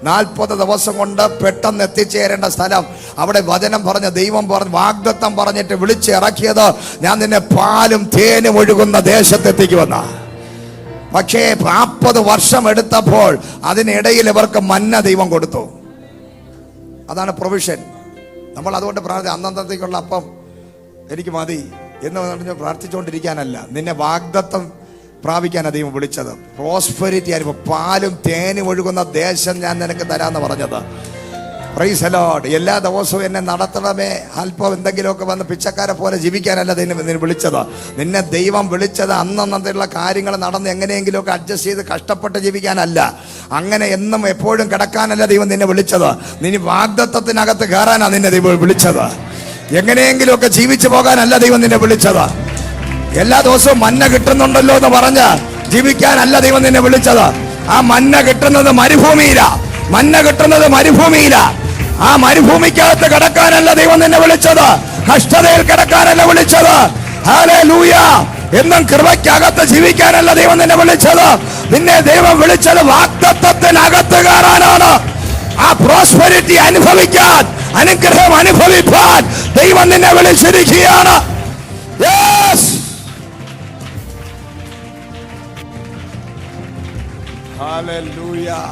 40 ദിവസം കൊണ്ട് പെട്ടെന്ന് എത്തിച്ചേരേണ്ട സ്ഥലം. അവിടെ വചനം പറഞ്ഞ ദൈവം പറഞ്ഞ് വാഗ്ദത്തം പറഞ്ഞിട്ട് വിളിച്ചിറക്കിയത് ഞാൻ നിന്നെ പാലും തേനും ഒഴുകുന്ന ദേശത്തെത്തിക്കുമെന്ന. പക്ഷേ 40 വർഷം എടുത്തപ്പോൾ അതിനിടയിൽ ഇവർക്ക് മന്ന ദൈവം കൊടുത്തു. അതാണ് പ്രൊവിഷൻ. നമ്മൾ അതുകൊണ്ട് അന്നത്തേക്കുള്ള അപ്പം എനിക്ക് മതി എന്ന് പറഞ്ഞ് പ്രാർത്ഥിച്ചുകൊണ്ടിരിക്കാനല്ല, നിന്നെ വാഗ്ദത്തം പ്രാപിക്കാനാണ് ദൈവം വിളിച്ചത്. പ്രോസ്പെരിറ്റി ആയിരുന്നു. പാലും തേനും ഒഴുകുന്ന ദേശം ഞാൻ നിനക്ക് തരാമെന്ന് പറഞ്ഞത്. Price the Lord. എല്ലാ ദിവസവും എന്നെ നടത്തണമേ, അല്പം എന്തെങ്കിലുമൊക്കെ വന്ന് പിച്ചക്കാരെ പോലെ ജീവിക്കാനല്ല നിന്നെ വിളിച്ചത്. നിന്നെ ദൈവം വിളിച്ചത് അന്നന്നുള്ള കാര്യങ്ങൾ നടന്ന് എങ്ങനെയെങ്കിലുമൊക്കെ അഡ്ജസ്റ്റ് ചെയ്ത് കഷ്ടപ്പെട്ട് ജീവിക്കാനല്ല. അങ്ങനെ എന്നും എപ്പോഴും കിടക്കാനല്ല ദൈവം നിന്നെ വിളിച്ചത്. നിന്നെ വാഗ്ദത്തത്തിനകത്ത് കയറാനാണ് നിന്നെ ദൈവം വിളിച്ചത്. എങ്ങനെയെങ്കിലുമൊക്കെ ജീവിച്ചു പോകാനല്ല ദൈവം നിന്നെ വിളിച്ചത്. എല്ലാ ദിവസവും മന്ന കിട്ടുന്നുണ്ടല്ലോ എന്ന് പറഞ്ഞ് ജീവിക്കാനല്ല ദൈവം നിന്നെ വിളിച്ചത്. ആ മന്ന കിട്ടുന്നത് മരുഭൂമിയിലാ. മന്ന കിട്ടുന്നത് മരുഭൂമിയിലാ. ആ മരുഭൂമിക്കകത്ത് കിടക്കാനല്ല ദൈവം നിന്നെ വിളിച്ചത്. കഷ്ടതയിൽ കിടക്കാനല്ല വിളിച്ചത്. ഹല്ലേലൂയ. എന്നും കൃപയ്ക്കകത്ത് ജീവിക്കാനല്ല ദൈവം നിന്നെ വിളിച്ചത്. നിന്നെ ദൈവം വിളിച്ചത് വാഗ്ദത്തത്തിനകത്ത് കയറാനാണ്. ആ പ്രോസ്പെരിറ്റി അനുഭവിക്കാൻ, അനുഗ്രഹം അനുഭവിക്കാൻ ദൈവം നിന്നെ വിളിച്ചിരിക്കുകയാണ്. Hallelujah.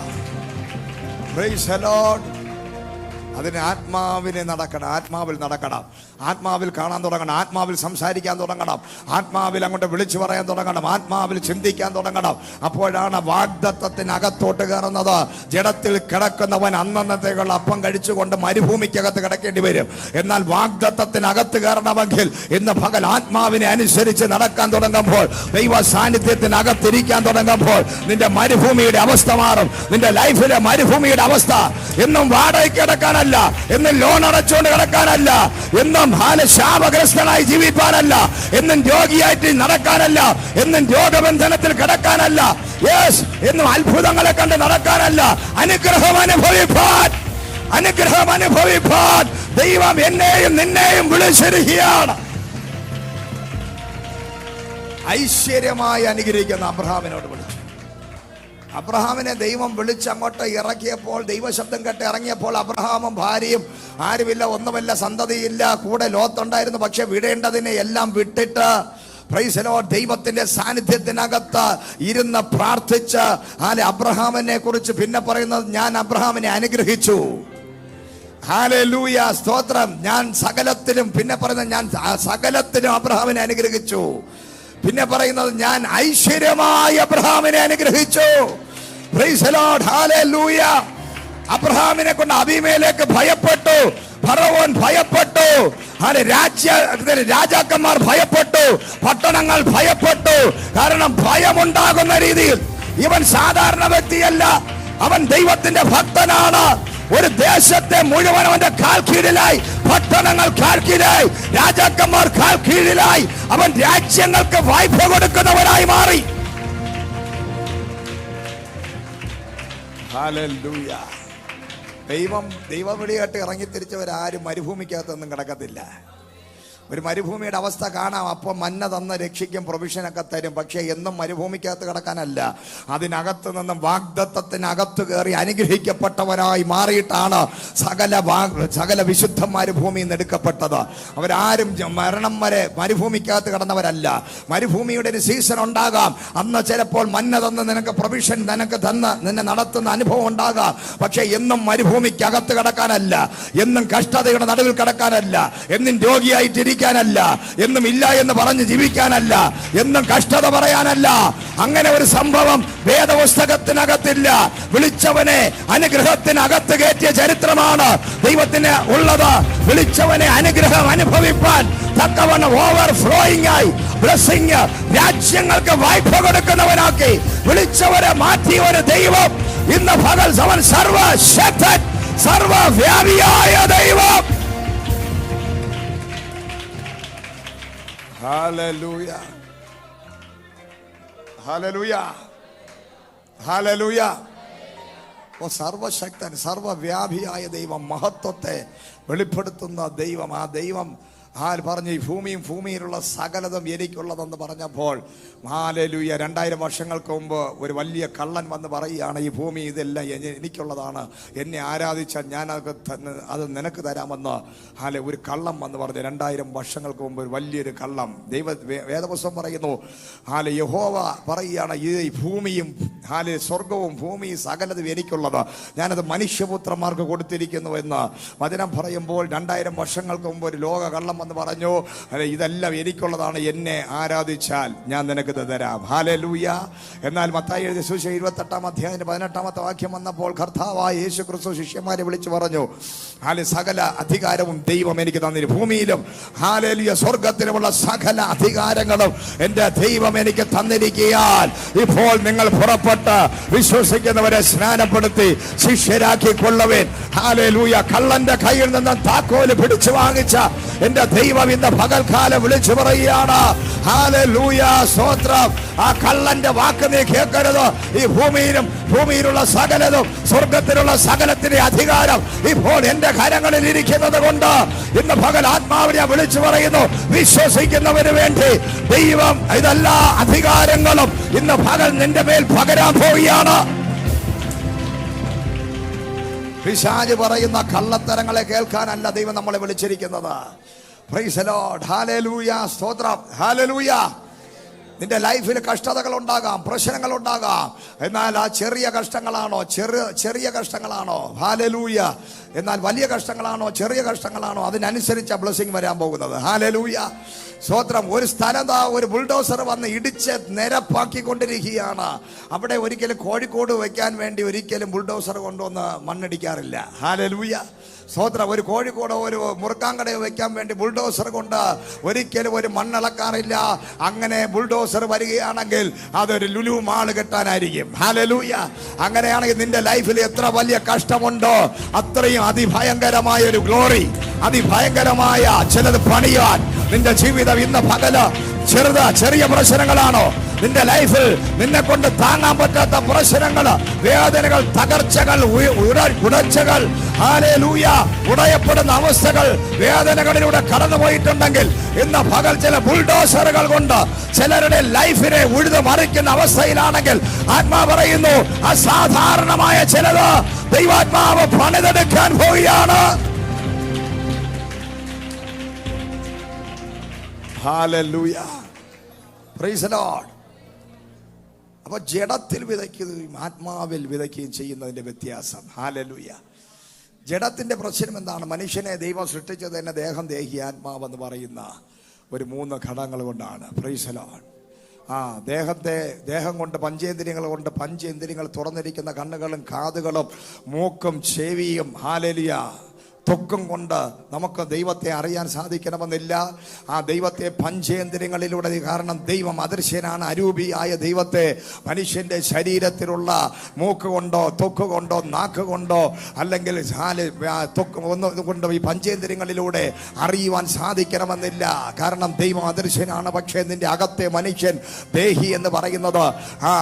Praise the Lord. അതിന് ആത്മാവിനെ നടക്കണം, ആത്മാവിൽ നടക്കണം, ആത്മാവിൽ കാണാൻ തുടങ്ങണം, ആത്മാവിൽ സംസാരിക്കാൻ തുടങ്ങണം, ആത്മാവിൽ അങ്ങോട്ട് വിളിച്ചു പറയാൻ തുടങ്ങണം, ആത്മാവിൽ ചിന്തിക്കാൻ തുടങ്ങണം. അപ്പോഴാണ് വാഗ്ദത്തത്തിനകത്തോട്ട് കയറുന്നത്. ജഡത്തിൽ കിടക്കുന്നവൻ അന്നത്തേക്കുള്ള അപ്പം കഴിച്ചുകൊണ്ട് മരുഭൂമിക്കകത്ത് കിടക്കേണ്ടി വരും. എന്നാൽ വാഗ്ദത്തത്തിനകത്ത് കയറണമെങ്കിൽ ഇന്ന് പകൽ ആത്മാവിനെ അനുസരിച്ച് നടക്കാൻ തുടങ്ങുമ്പോൾ, ദൈവ സാന്നിധ്യത്തിനകത്തിരിക്കാൻ തുടങ്ങുമ്പോൾ നിന്റെ മരുഭൂമിയുടെ അവസ്ഥ മാറും. നിന്റെ ലൈഫിലെ മരുഭൂമിയുടെ അവസ്ഥ എന്നും വാടകയ്ക്ക് കിടക്കാനല്ല, എന്നും ലോൺ അടച്ചുകൊണ്ട് കിടക്കാനല്ല, എന്നും ശാപഗ്രസ്തനായി ജീവിക്കാനല്ല, എന്നും രോഗിയായിട്ട് നടക്കാനല്ല, എന്നും രോഗബന്ധനത്തിൽ കിടക്കാനല്ല, എന്നും അത്ഭുതങ്ങളെ കണ്ട് നടക്കാനല്ല. അനുഗ്രഹം അനുഭവിപ്പാൻ, അനുഗ്രഹം അനുഭവിപ്പാൻ ദൈവം എന്നെയും നിന്നെയും വിളിച്ചിരിക്കുകയാണ്. ഐശ്വര്യമായി അനുഗ്രഹിക്കുന്ന അബ്രഹാമിനോട് വിളിച്ചു. അബ്രഹാമിനെ ദൈവം വിളിച്ച് അങ്ങോട്ട് ഇറക്കിയപ്പോൾ, ദൈവശബ്ദം കേട്ട് ഇറങ്ങിയപ്പോൾ അബ്രഹാമും ഭാര്യയും ആരുമില്ല, ഒന്നുമില്ല, സന്തതിയില്ല, കൂടെ ലോത്തുണ്ടായിരുന്നു. പക്ഷെ വിടേണ്ടതിനെ എല്ലാം വിട്ടിട്ട് പ്രൈസ് ദി ലോർഡ് ദൈവത്തിന്റെ സാന്നിധ്യത്തിനകത്ത് ഇരുന്ന് പ്രാർത്ഥിച്ച് അബ്രഹാമിനെ കുറിച്ച് പിന്നെ പറയുന്നത്, ഞാൻ അബ്രഹാമിനെ അനുഗ്രഹിച്ചു. ഹല്ലേലൂയ, സ്തോത്രം. ഞാൻ സകലത്തിലും, പിന്നെ പറയുന്നത് ഞാൻ സകലത്തിലും അബ്രഹാമിനെ അനുഗ്രഹിച്ചു. പിന്നെ പറയുന്നത് ഞാൻ ഐശ്വര്യമായി അബ്രഹാമിനെ അനുഗ്രഹിച്ചു. Price the lord, hallelujah. അബ്രഹാമിനെ കൊണ്ട് അബീമേലെക്ക് ഭയപ്പെട്ടു, ഫറവോൻ ഭയപ്പെട്ടു, രാജാക്കന്മാർ ഭയപ്പെട്ടു, പട്ടണങ്ങൾ ഭയപ്പെട്ടു. കാരണം ഭയമുണ്ടാകുന്ന രീതിയിൽ ഇവൻ സാധാരണ വ്യക്തിയല്ല, അവൻ ദൈവത്തിന്റെ ഭക്തനാണ്. ഒരു ദേശത്തെ മുഴുവൻ അവന്റെ കാൽ കീഴിലായി, പട്ടണങ്ങൾ കാൽ കീഴിലായി, രാജാക്കന്മാർ കാൽ കീഴിലായി. അവൻ രാജ്യങ്ങൾക്ക് വായ്പ കൊടുക്കുന്നവനായി മാറി. ഹല്ലേലൂയ. ദൈവവിളിയായിട്ട് ഇറങ്ങി തിരിച്ചവരാരും മരുഭൂമിക്കകത്തൊന്നും കിടക്കത്തില്ല. ഒരു മരുഭൂമിയുടെ അവസ്ഥ കാണാം. അപ്പം മന്ന തന്ന് രക്ഷിക്കും, പ്രൊവിഷനൊക്കെ തരും. പക്ഷെ എന്നും മരുഭൂമിക്കകത്ത് കിടക്കാനല്ല, അതിനകത്ത് നിന്നും വാഗ്ദത്തത്തിനകത്ത് കയറി അനുഗ്രഹിക്കപ്പെട്ടവരായി മാറിയിട്ടാണ് സകല വിശുദ്ധന്മാര് ഭൂമിയിൽ നിന്ന് എടുക്കപ്പെട്ടത്. അവരാരും മരണം വരെ മരുഭൂമിക്കകത്ത് കിടന്നവരല്ല. മരുഭൂമിയുടെ ഒരു സീസൺ ഉണ്ടാകാം. അന്ന് ചിലപ്പോൾ മന്ന തന്ന് നിനക്ക് പ്രൊവിഷൻ നിനക്ക് തന്ന് നിന്നെ നടത്തുന്ന അനുഭവം ഉണ്ടാകാം. പക്ഷെ എന്നും മരുഭൂമിക്കകത്ത് കിടക്കാനല്ല, എന്നും കഷ്ടതയുടെ നടുവിൽ കിടക്കാനല്ല, എന്നും രോഗിയായിട്ടിരിക്കും ാനല്ല, എന്നും ഇല്ല എന്ന് പറഞ്ഞ് ജീവിക്കാനല്ല, എന്നും കഷ്ടത പറയാനല്ല. അങ്ങനെ ഒരു സംഭവം വേദപുസ്തകത്തിനകത്തില്ല. വിളിച്ചവനെ അനുഗ്രഹത്തിനകത്ത് കയറ്റിയ ചരിത്രമാണ് ദൈവത്തിന് ഉള്ളത്. വിളിച്ചവനെ അനുഗ്രഹം അനുഭവിപ്പാൻ തക്കവണ്ണം ഓവർഫ്ലോയിങ് ആയി ബ്ലെസ്സിംഗ് രാജ്യങ്ങൾക്ക് വായ്പ കൊടുക്കുന്നവനാക്കി വിളിച്ചവരെ മാറ്റിയ ഒരു ദൈവം ഇന്ന് പകൽ അവൻ സർവശക്തൻ, സർവവ്യാപിയായ ദൈവം. Hallelujah, hallelujah, hallelujah. ഓ സർവശക്തൻ, സർവവ്യാപിയായ ദൈവം, മഹത്വത്തെ വെളിപ്പെടുത്തുന്ന ദൈവം. ആ ദൈവം പറഞ്ഞു ഈ ഭൂമിയിലുള്ള സകലതും എനിക്കുള്ളതെന്ന് പറഞ്ഞപ്പോൾ ഹല്ലേലൂയ. 2000 വർഷങ്ങൾക്ക് മുമ്പ് ഒരു വലിയ കള്ളൻ വന്ന് പറയുകയാണ്, ഈ ഭൂമി ഇതെല്ലാം എനിക്കുള്ളതാണ്, എന്നെ ആരാധിച്ചാൽ ഞാൻ അത് നിനക്ക് തരാമെന്ന് ഒരു കള്ളം വന്ന് പറഞ്ഞു. 2000 വർഷങ്ങൾക്ക് മുമ്പ് ഒരു വലിയൊരു കള്ളം. വേദപുസ്തകം പറയുന്നു, യഹോവ പറയുകയാണ്, ഈ ഭൂമിയും സ്വർഗവും ഭൂമിയും സകലതും എനിക്കുള്ളത്, ഞാനത് മനുഷ്യപുത്രന്മാർക്ക് കൊടുത്തിരിക്കുന്നു എന്ന് വചനം പറയുമ്പോൾ 2000 വർഷങ്ങൾക്ക് മുമ്പ് ഒരു ലോക കള്ളം എന്ന് പറഞ്ഞു, ഇതെല്ലാം എനിക്കുള്ളതാണ്, എന്നെ ആരാധിച്ചാൽ ഞാൻ നിനക്ക് തരാം. ഹല്ലേലൂയ. എന്നാൽ മത്തായി എഴുതിയ സുവിശേഷം 28-ാം അധ്യായത്തിന്റെ 18-ാമത്തെ വാക്യം വന്നപ്പോൾ കർത്താവായ യേശു ക്രിസ്തു ശിഷ്യന്മാരെ വിളിച്ചു പറഞ്ഞു, സകല അധികാരവും ദൈവം എനിക്ക് തന്നിരിക്കുന്നു. ഭൂമിയിലും ഹല്ലേലൂയ സ്വർഗത്തിലുമുള്ള സകല അധികാരങ്ങളും എന്റെ ദൈവം എനിക്ക് തന്നിരിക്കുകയാൽ ഇപ്പോൾ നിങ്ങൾ പുറപ്പെട്ട് വിശ്വസിക്കുന്നവരെ സ്നാനപ്പെടുത്തി ശിഷ്യരാക്കി കൊള്ളുവിൻ. ഹല്ലേലൂയ. കള്ളന്റെ കയ്യിൽ നിന്ന് താക്കോല് പിടിച്ചു വാങ്ങിച്ച എന്റെ ദൈവം ഇന്ന് പകൽക്കാലം വിളിച്ചു പറയുകയാണ്. ഹല്ലേലൂയ, സ്തോത്രം. ആ കള്ളന്റെ വാക്ക് നീ കേൾക്കരുത്. ഈ ഭൂമിയിലുള്ള സകലതും സ്വർഗത്തിലുള്ള സകലത്തിന്റെ അധികാരം ഇപ്പോൾ എന്റെ കരങ്ങളിൽ ഇരിക്കുന്നത് കൊണ്ട് ഇന്ന് പകൽ ആത്മാവിനെ വിളിച്ചു പറയുന്നു, വിശ്വസിക്കുന്നവന് വേണ്ടി ദൈവം ഇതെല്ലാ അധികാരങ്ങളും ഇന്ന് പകൽ നിന്റെ മേൽ പകരാൻ പോവുകയാണ്. പിശാച് പറയുന്ന കള്ളത്തരങ്ങളെ കേൾക്കാനല്ല ദൈവം നമ്മളെ വിളിച്ചിരിക്കുന്നത്. Price the lord. ഹല്ലേലൂയ, സ്തോത്രം. ഹല്ലേലൂയ. നിന്റെ ലൈഫിൽ കഷ്ടതകൾ ഉണ്ടാകാം, പ്രശ്നങ്ങൾ ഉണ്ടാകാം. എന്നാൽ ആ ചെറിയ കഷ്ടങ്ങളാണോ, ചെറിയ കഷ്ടങ്ങളാണോ? ഹല്ലേലൂയ. എന്നാൽ വലിയ കഷ്ടങ്ങളാണോ, ചെറിയ കഷ്ടങ്ങളാണോ, അതിനനുസരിച്ച ബ്ലെസ്സിംഗ് വരാൻ പോകുന്നത്. ഹല്ലേലൂയ, സ്തോത്രം. ഒരു സ്ഥലത്ത് ഒരു ബുൾഡോസർ വന്ന് ഇടിച്ച് നിരപ്പാക്കിക്കൊണ്ടിരിക്കുകയാണ്. അവിടെ ഒരിക്കലും കോഴിക്കോട് വെക്കാൻ വേണ്ടി ഒരിക്കലും ബുൾഡോസർ കൊണ്ടുവന്ന് മണ്ണിടിക്കാറില്ല. ഹല്ലേലൂയ, സ്തോത്രം. ഒരു കോഴിക്കോടോ ഒരു മുറുക്കാങ്കടയോ വെക്കാൻ വേണ്ടി ബുൾഡോസർ കൊണ്ട് ഒരിക്കലും ഒരു മണ്ണിളക്കാറില്ല. അങ്ങനെ ബുൾഡോസർ വരികയാണെങ്കിൽ അതൊരു ലുലു മാള് കെട്ടാനായിരിക്കും. ഹല്ലേലൂയ. അങ്ങനെയാണെങ്കിൽ നിന്റെ ലൈഫിൽ എത്ര വലിയ കഷ്ടമുണ്ടോ അത്രയും അതിഭയങ്കരമായ ഒരു ഗ്ലോറി, അതിഭയങ്കരമായ ചിലത് പണിയാൻ നിന്റെ ജീവിതം ഇന്ന് പകല് ചെറിയ പ്രശ്നങ്ങളാണോ നിന്റെ ലൈഫിൽ നിന്നെ കൊണ്ട് താങ്ങാൻ പറ്റാത്ത പ്രശ്നങ്ങൾ, വേദനകൾ, തകർച്ചകൾ, ഉടച്ചകൾ, ഹല്ലേലൂയ, ഉടയപ്പെടുന്ന അവസ്ഥകൾ, വേദനകളിലൂടെ കടന്നുപോയിട്ടുണ്ടെങ്കിൽ ഇന്ന് പകൽ ചില ബുൾഡോസറുകൾ കൊണ്ട് ചിലരുടെ ലൈഫിനെ ഉഴുതു മറിക്കുന്ന അവസ്ഥയിലാണെങ്കിൽ ആത്മാവ് പറയുന്നു, അസാധാരണമായ ചിലത് ദൈവാത്മാവ് പണിതെടുക്കാൻ പോവുകയാണ്. Hallelujah, price the Lord. അപ്പൊ ജഡത്തിൽ വിതയ്ക്കുകയും ആത്മാവിൽ വിതയ്ക്കുകയും ചെയ്യുന്നതിന്റെ വ്യത്യാസം. ഹല്ലേലൂയ. ജഡത്തിന്റെ പ്രശ്നം എന്താണ്? മനുഷ്യനെ ദൈവം സൃഷ്ടിച്ചത് തന്നെ ദേഹം, ദേഹി, ആത്മാവെന്ന് പറയുന്ന ഒരു 3 ഘടകങ്ങൾ കൊണ്ടാണ്. Price the Lord. ദേഹം കൊണ്ട് പഞ്ചേന്ദ്രിയങ്ങൾ തുറന്നിരിക്കുന്ന കണ്ണുകളും കാതുകളും മൂക്കും ചെവിയും, ഹല്ലേലൂയ, ത്വക്കും കൊണ്ട് നമുക്ക് ദൈവത്തെ അറിയാൻ സാധിക്കണമെന്നില്ല. ആ ദൈവത്തെ പഞ്ചേന്ദ്രിയങ്ങളിലൂടെ, കാരണം ദൈവം അദൃശ്യനാണ്. അരൂപിയായ ദൈവത്തെ മനുഷ്യന്റെ ശരീരത്തിലുള്ള മൂക്ക് കൊണ്ടോ ത്വക്ക് കൊണ്ടോ നാക്ക് കൊണ്ടോ അല്ലെങ്കിൽ കൊണ്ടോ ഈ പഞ്ചേന്ദ്രിയങ്ങളിലൂടെ അറിയുവാൻ സാധിക്കണമെന്നില്ല. കാരണം ദൈവം അദൃശ്യനാണ്. പക്ഷേ നിന്റെ അകത്തെ മനുഷ്യൻ, ദേഹി എന്ന് പറയുന്നത്,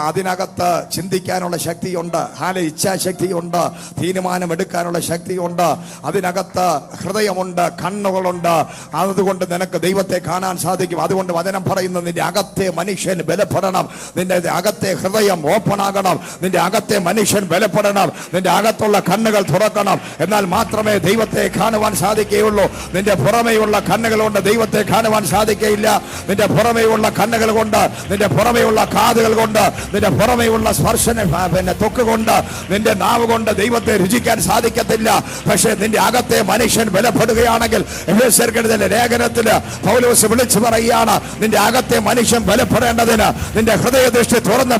അതിനകത്ത് ചിന്തിക്കാനുള്ള ശക്തിയുണ്ട്, ഇച്ഛാശക്തിയുണ്ട്, തീരുമാനമെടുക്കാനുള്ള ശക്തിയുണ്ട്, അതിനകത്ത് ഹൃദയമുണ്ട്, കണ്ണുകളുണ്ട്. അതുകൊണ്ട് നിനക്ക് ദൈവത്തെ കാണാൻ സാധിക്കും. അതുകൊണ്ട് വചനം പറയുന്നു, നിന്റെ അകത്തെ മനുഷ്യൻ ബലപ്പെടണം, നിന്റെ അകത്തെ ഹൃദയം ഓപ്പൺ ആകണം, നിന്റെ അകത്തെ മനുഷ്യൻ ബലപ്പെടണം, നിന്റെ അകത്തുള്ള കണ്ണുകൾ തുറക്കണം. എന്നാൽ മാത്രമേ ദൈവത്തെ കാണുവാൻ സാധിക്കുകയുള്ളൂ. നിന്റെ പുറമേയുള്ള കണ്ണുകൾ കൊണ്ട് ദൈവത്തെ കാണുവാൻ സാധിക്കുകയില്ല. നിന്റെ പുറമേയുള്ള കണ്ണുകൾ കൊണ്ട്, നിന്റെ പുറമേയുള്ള കാതുകൾ കൊണ്ട്, നിന്റെ പുറമേയുള്ള സ്പർശന ത്വക്ക് കൊണ്ട്, നിന്റെ നാവ് കൊണ്ട് ദൈവത്തെ രുചിക്കാൻ സാധിക്കത്തില്ല. പക്ഷേ നിന്റെ അകത്തെ മനുഷ്യൻ ബലപ്പെടുകയാണെങ്കിൽ, എഫേസ്യർക്കെഴുതിയ ലേഖനത്തില് പൗലോസ് വിളിച്ചു പറയുകയാണ്, നിന്റെ അകത്തെ മനുഷ്യൻ ബലപ്പെടേണ്ടതിന്, നിന്റെ ഹൃദയദൃഷ്ടി തുറന്ന്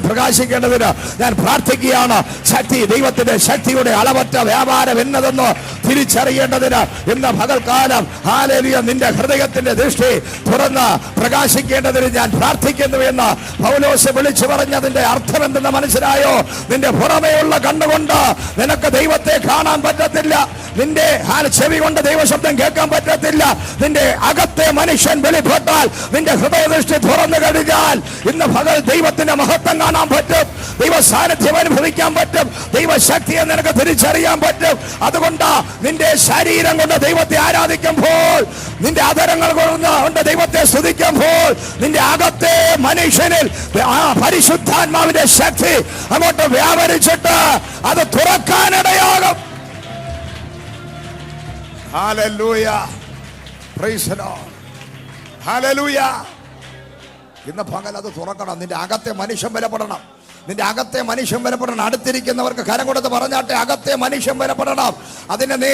പ്രകാശിക്കേണ്ടതിന് ഞാൻ പ്രാർത്ഥിക്കുകയാണ്. ശക്തി, ദൈവത്തിന്റെ ശക്തിയുടെ അളവറ്റ വ്യാപാരം എന്നതെന്ന് തിരിച്ചറിയേണ്ടതിന് ഇന്ന് പകൽക്കാലം ഹല്ലേലൂയ നിന്റെ ഹൃദയത്തിന്റെ ദൃഷ്ടി തുറന്ന് പ്രകാശിക്കേണ്ടതിന് ഞാൻ പ്രാർത്ഥിക്കുന്നു എന്ന് പൗലോസ് വിളിച്ചു പറഞ്ഞതിന്റെ അർത്ഥം എന്തെന്ന് മനസ്സിലായോ? നിന്റെ പുറമേയുള്ള കണ്ണുകൊണ്ട് നിനക്ക് ദൈവത്തെ കാണാൻ പറ്റത്തില്ല, നിന്റെ ചെവി കൊണ്ട് ദൈവശബ്ദം കേൾക്കാൻ പറ്റത്തില്ല. നിന്റെ അകത്തെ മനുഷ്യൻ വെളിപ്പെട്ടാൽ, നിന്റെ ഹൃദയദൃഷ്ടി തുറന്നു കഴിഞ്ഞാൽ ഇന്ന് പകൽ ദൈവത്തിന്റെ മഹത്വം കാണാൻ പറ്റും, ദൈവ സാന്നിധ്യം അനുഭവിക്കാൻ പറ്റും, ദൈവശക്തിയെ നിനക്ക് തിരിച്ചറിയാൻ പറ്റും. അതുകൊണ്ട് നിന്റെ ശരീരം കൊണ്ട് ദൈവത്തെ ആരാധിക്കുമ്പോൾ, നിന്റെ അധരങ്ങൾ കൊണ്ട് ദൈവത്തെ സ്തുതിക്കുമ്പോൾ, നിന്റെ അകത്തെ മനുഷ്യനിൽ പരിശുദ്ധാത്മാവിന്റെ ശക്തി അങ്ങോട്ട് വ്യാപരിച്ചിട്ട് അത് തുറക്കാനിടയാകും. Hallelujah. Praise the Lord. Hallelujah. ഇന്ന് പകൽ അത് തുറക്കണം. നിന്റെ അകത്തെ മനുഷ്യൻ ബലപ്പെടണം, നിന്റെ അകത്തെ മനുഷ്യൻ ബലപ്പെടണം. അടുത്തിരിക്കുന്നവർക്ക് കരം കൊടുത്ത് പറഞ്ഞാട്ടെ, അകത്തെ മനുഷ്യൻ ബലപ്പെടണം. അതിന് നീ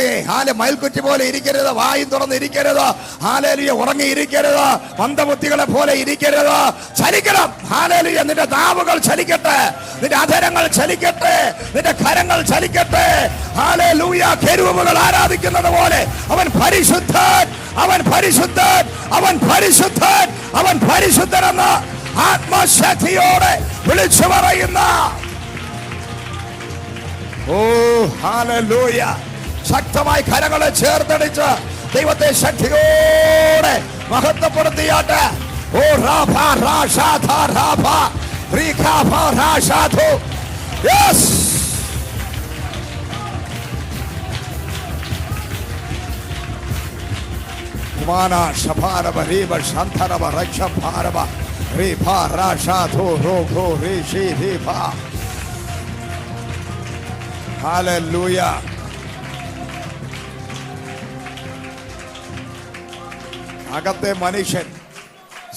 മയിൽക്കുറ്റി പോലെ ഇരിക്കരുത്, വായും തുറന്നിരിക്കരുത്, ഹല്ലേലൂയ ഉറങ്ങിയിരിക്കരുത്, മന്ദബുദ്ധികളെ പോലെ ഇരിക്കരുത്. ചലിക്കണം. ഹല്ലേലൂയ. നിന്റെ നാവുകൾ ചലിക്കട്ടെ, നിന്റെ അധരങ്ങൾ ചലിക്കട്ടെ, നിന്റെ കരങ്ങൾ ചലിക്കട്ടെ. ഹല്ലേലൂയ. കെരൂബുകൾ ആരാധിക്കുന്നത് പോലെ അവൻ പരിശുദ്ധൻ, അവൻ പരിശുദ്ധൻ, അവൻ പരിശുദ്ധൻ, അവൻ പരിശുദ്ധനെന്ന് ആത്മശക്തിയോടെ വിളിച്ചു പറയുന്ന, ഓ ഹല്ലേലൂയ, ശക്തമായി കരങ്ങളെ ചേർത്തടിച്ച് ദൈവത്തെ ശക്തിയോടെ മഹത്വപ്പെടുത്തിയാട്ടെ. ഓ റാഫ റാഷാഥ റാഫ റീഖാഫ റാഷാഥു. യെസ്. കുമാന ശഭാരവ രീവ ശാന്തരവ രക്ഷഭാരവ Ripa Rasha Thu Roko Rishi Ripa. Hallelujah. അകത്തെ മനുഷ്യൻ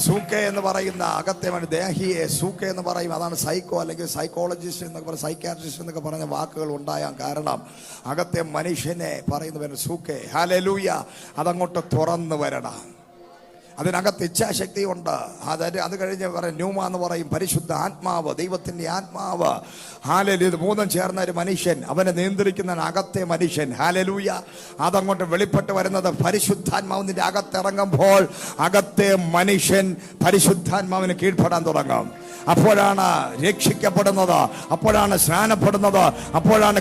സൂക്കെ എന്ന് പറയുന്ന അകത്തെ ദേഹിയെ സൂക്കെ എന്ന് പറയും. അതാണ് സൈക്കോ അല്ലെങ്കിൽ സൈക്കോളജിസ്റ്റ് എന്നൊക്കെ പറയുന്ന, സൈക്യാട്രിസ്റ്റ് എന്നൊക്കെ പറഞ്ഞ വാക്കുകൾ ഉണ്ടായാൻ കാരണം അകത്തെ മനുഷ്യനെ പറയുന്നവന് സൂക്കെ. ഹല്ലേലൂയ. അതങ്ങോട്ട് തുറന്നു വരണം. അതിനകത്ത് ഇച്ഛാശക്തി ഉണ്ട്. അത് കഴിഞ്ഞ് പറയും ന്യൂമ എന്ന് പറയും, പരിശുദ്ധ ആത്മാവ്, ദൈവത്തിന്റെ ആത്മാവ്. ഹല്ലേലൂയ. ഇത് മൂന്നും ചേർന്ന ഒരു മനുഷ്യൻ, അവനെ നിയന്ത്രിക്കുന്ന അകത്തെ മനുഷ്യൻ. ഹല്ലേലൂയ. അതങ്ങോട്ട് വെളിപ്പെട്ട് വരുന്നത് പരിശുദ്ധാത്മാവിന്റെ അകത്തിറങ്ങുമ്പോൾ അകത്തെ മനുഷ്യൻ പരിശുദ്ധാത്മാവിന് കീഴ്പ്പെടാൻ തുടങ്ങും. അപ്പോഴാണ് രക്ഷിക്കപ്പെടുന്നത്, അപ്പോഴാണ് സ്നാനപ്പെടുന്നത്, അപ്പോഴാണ്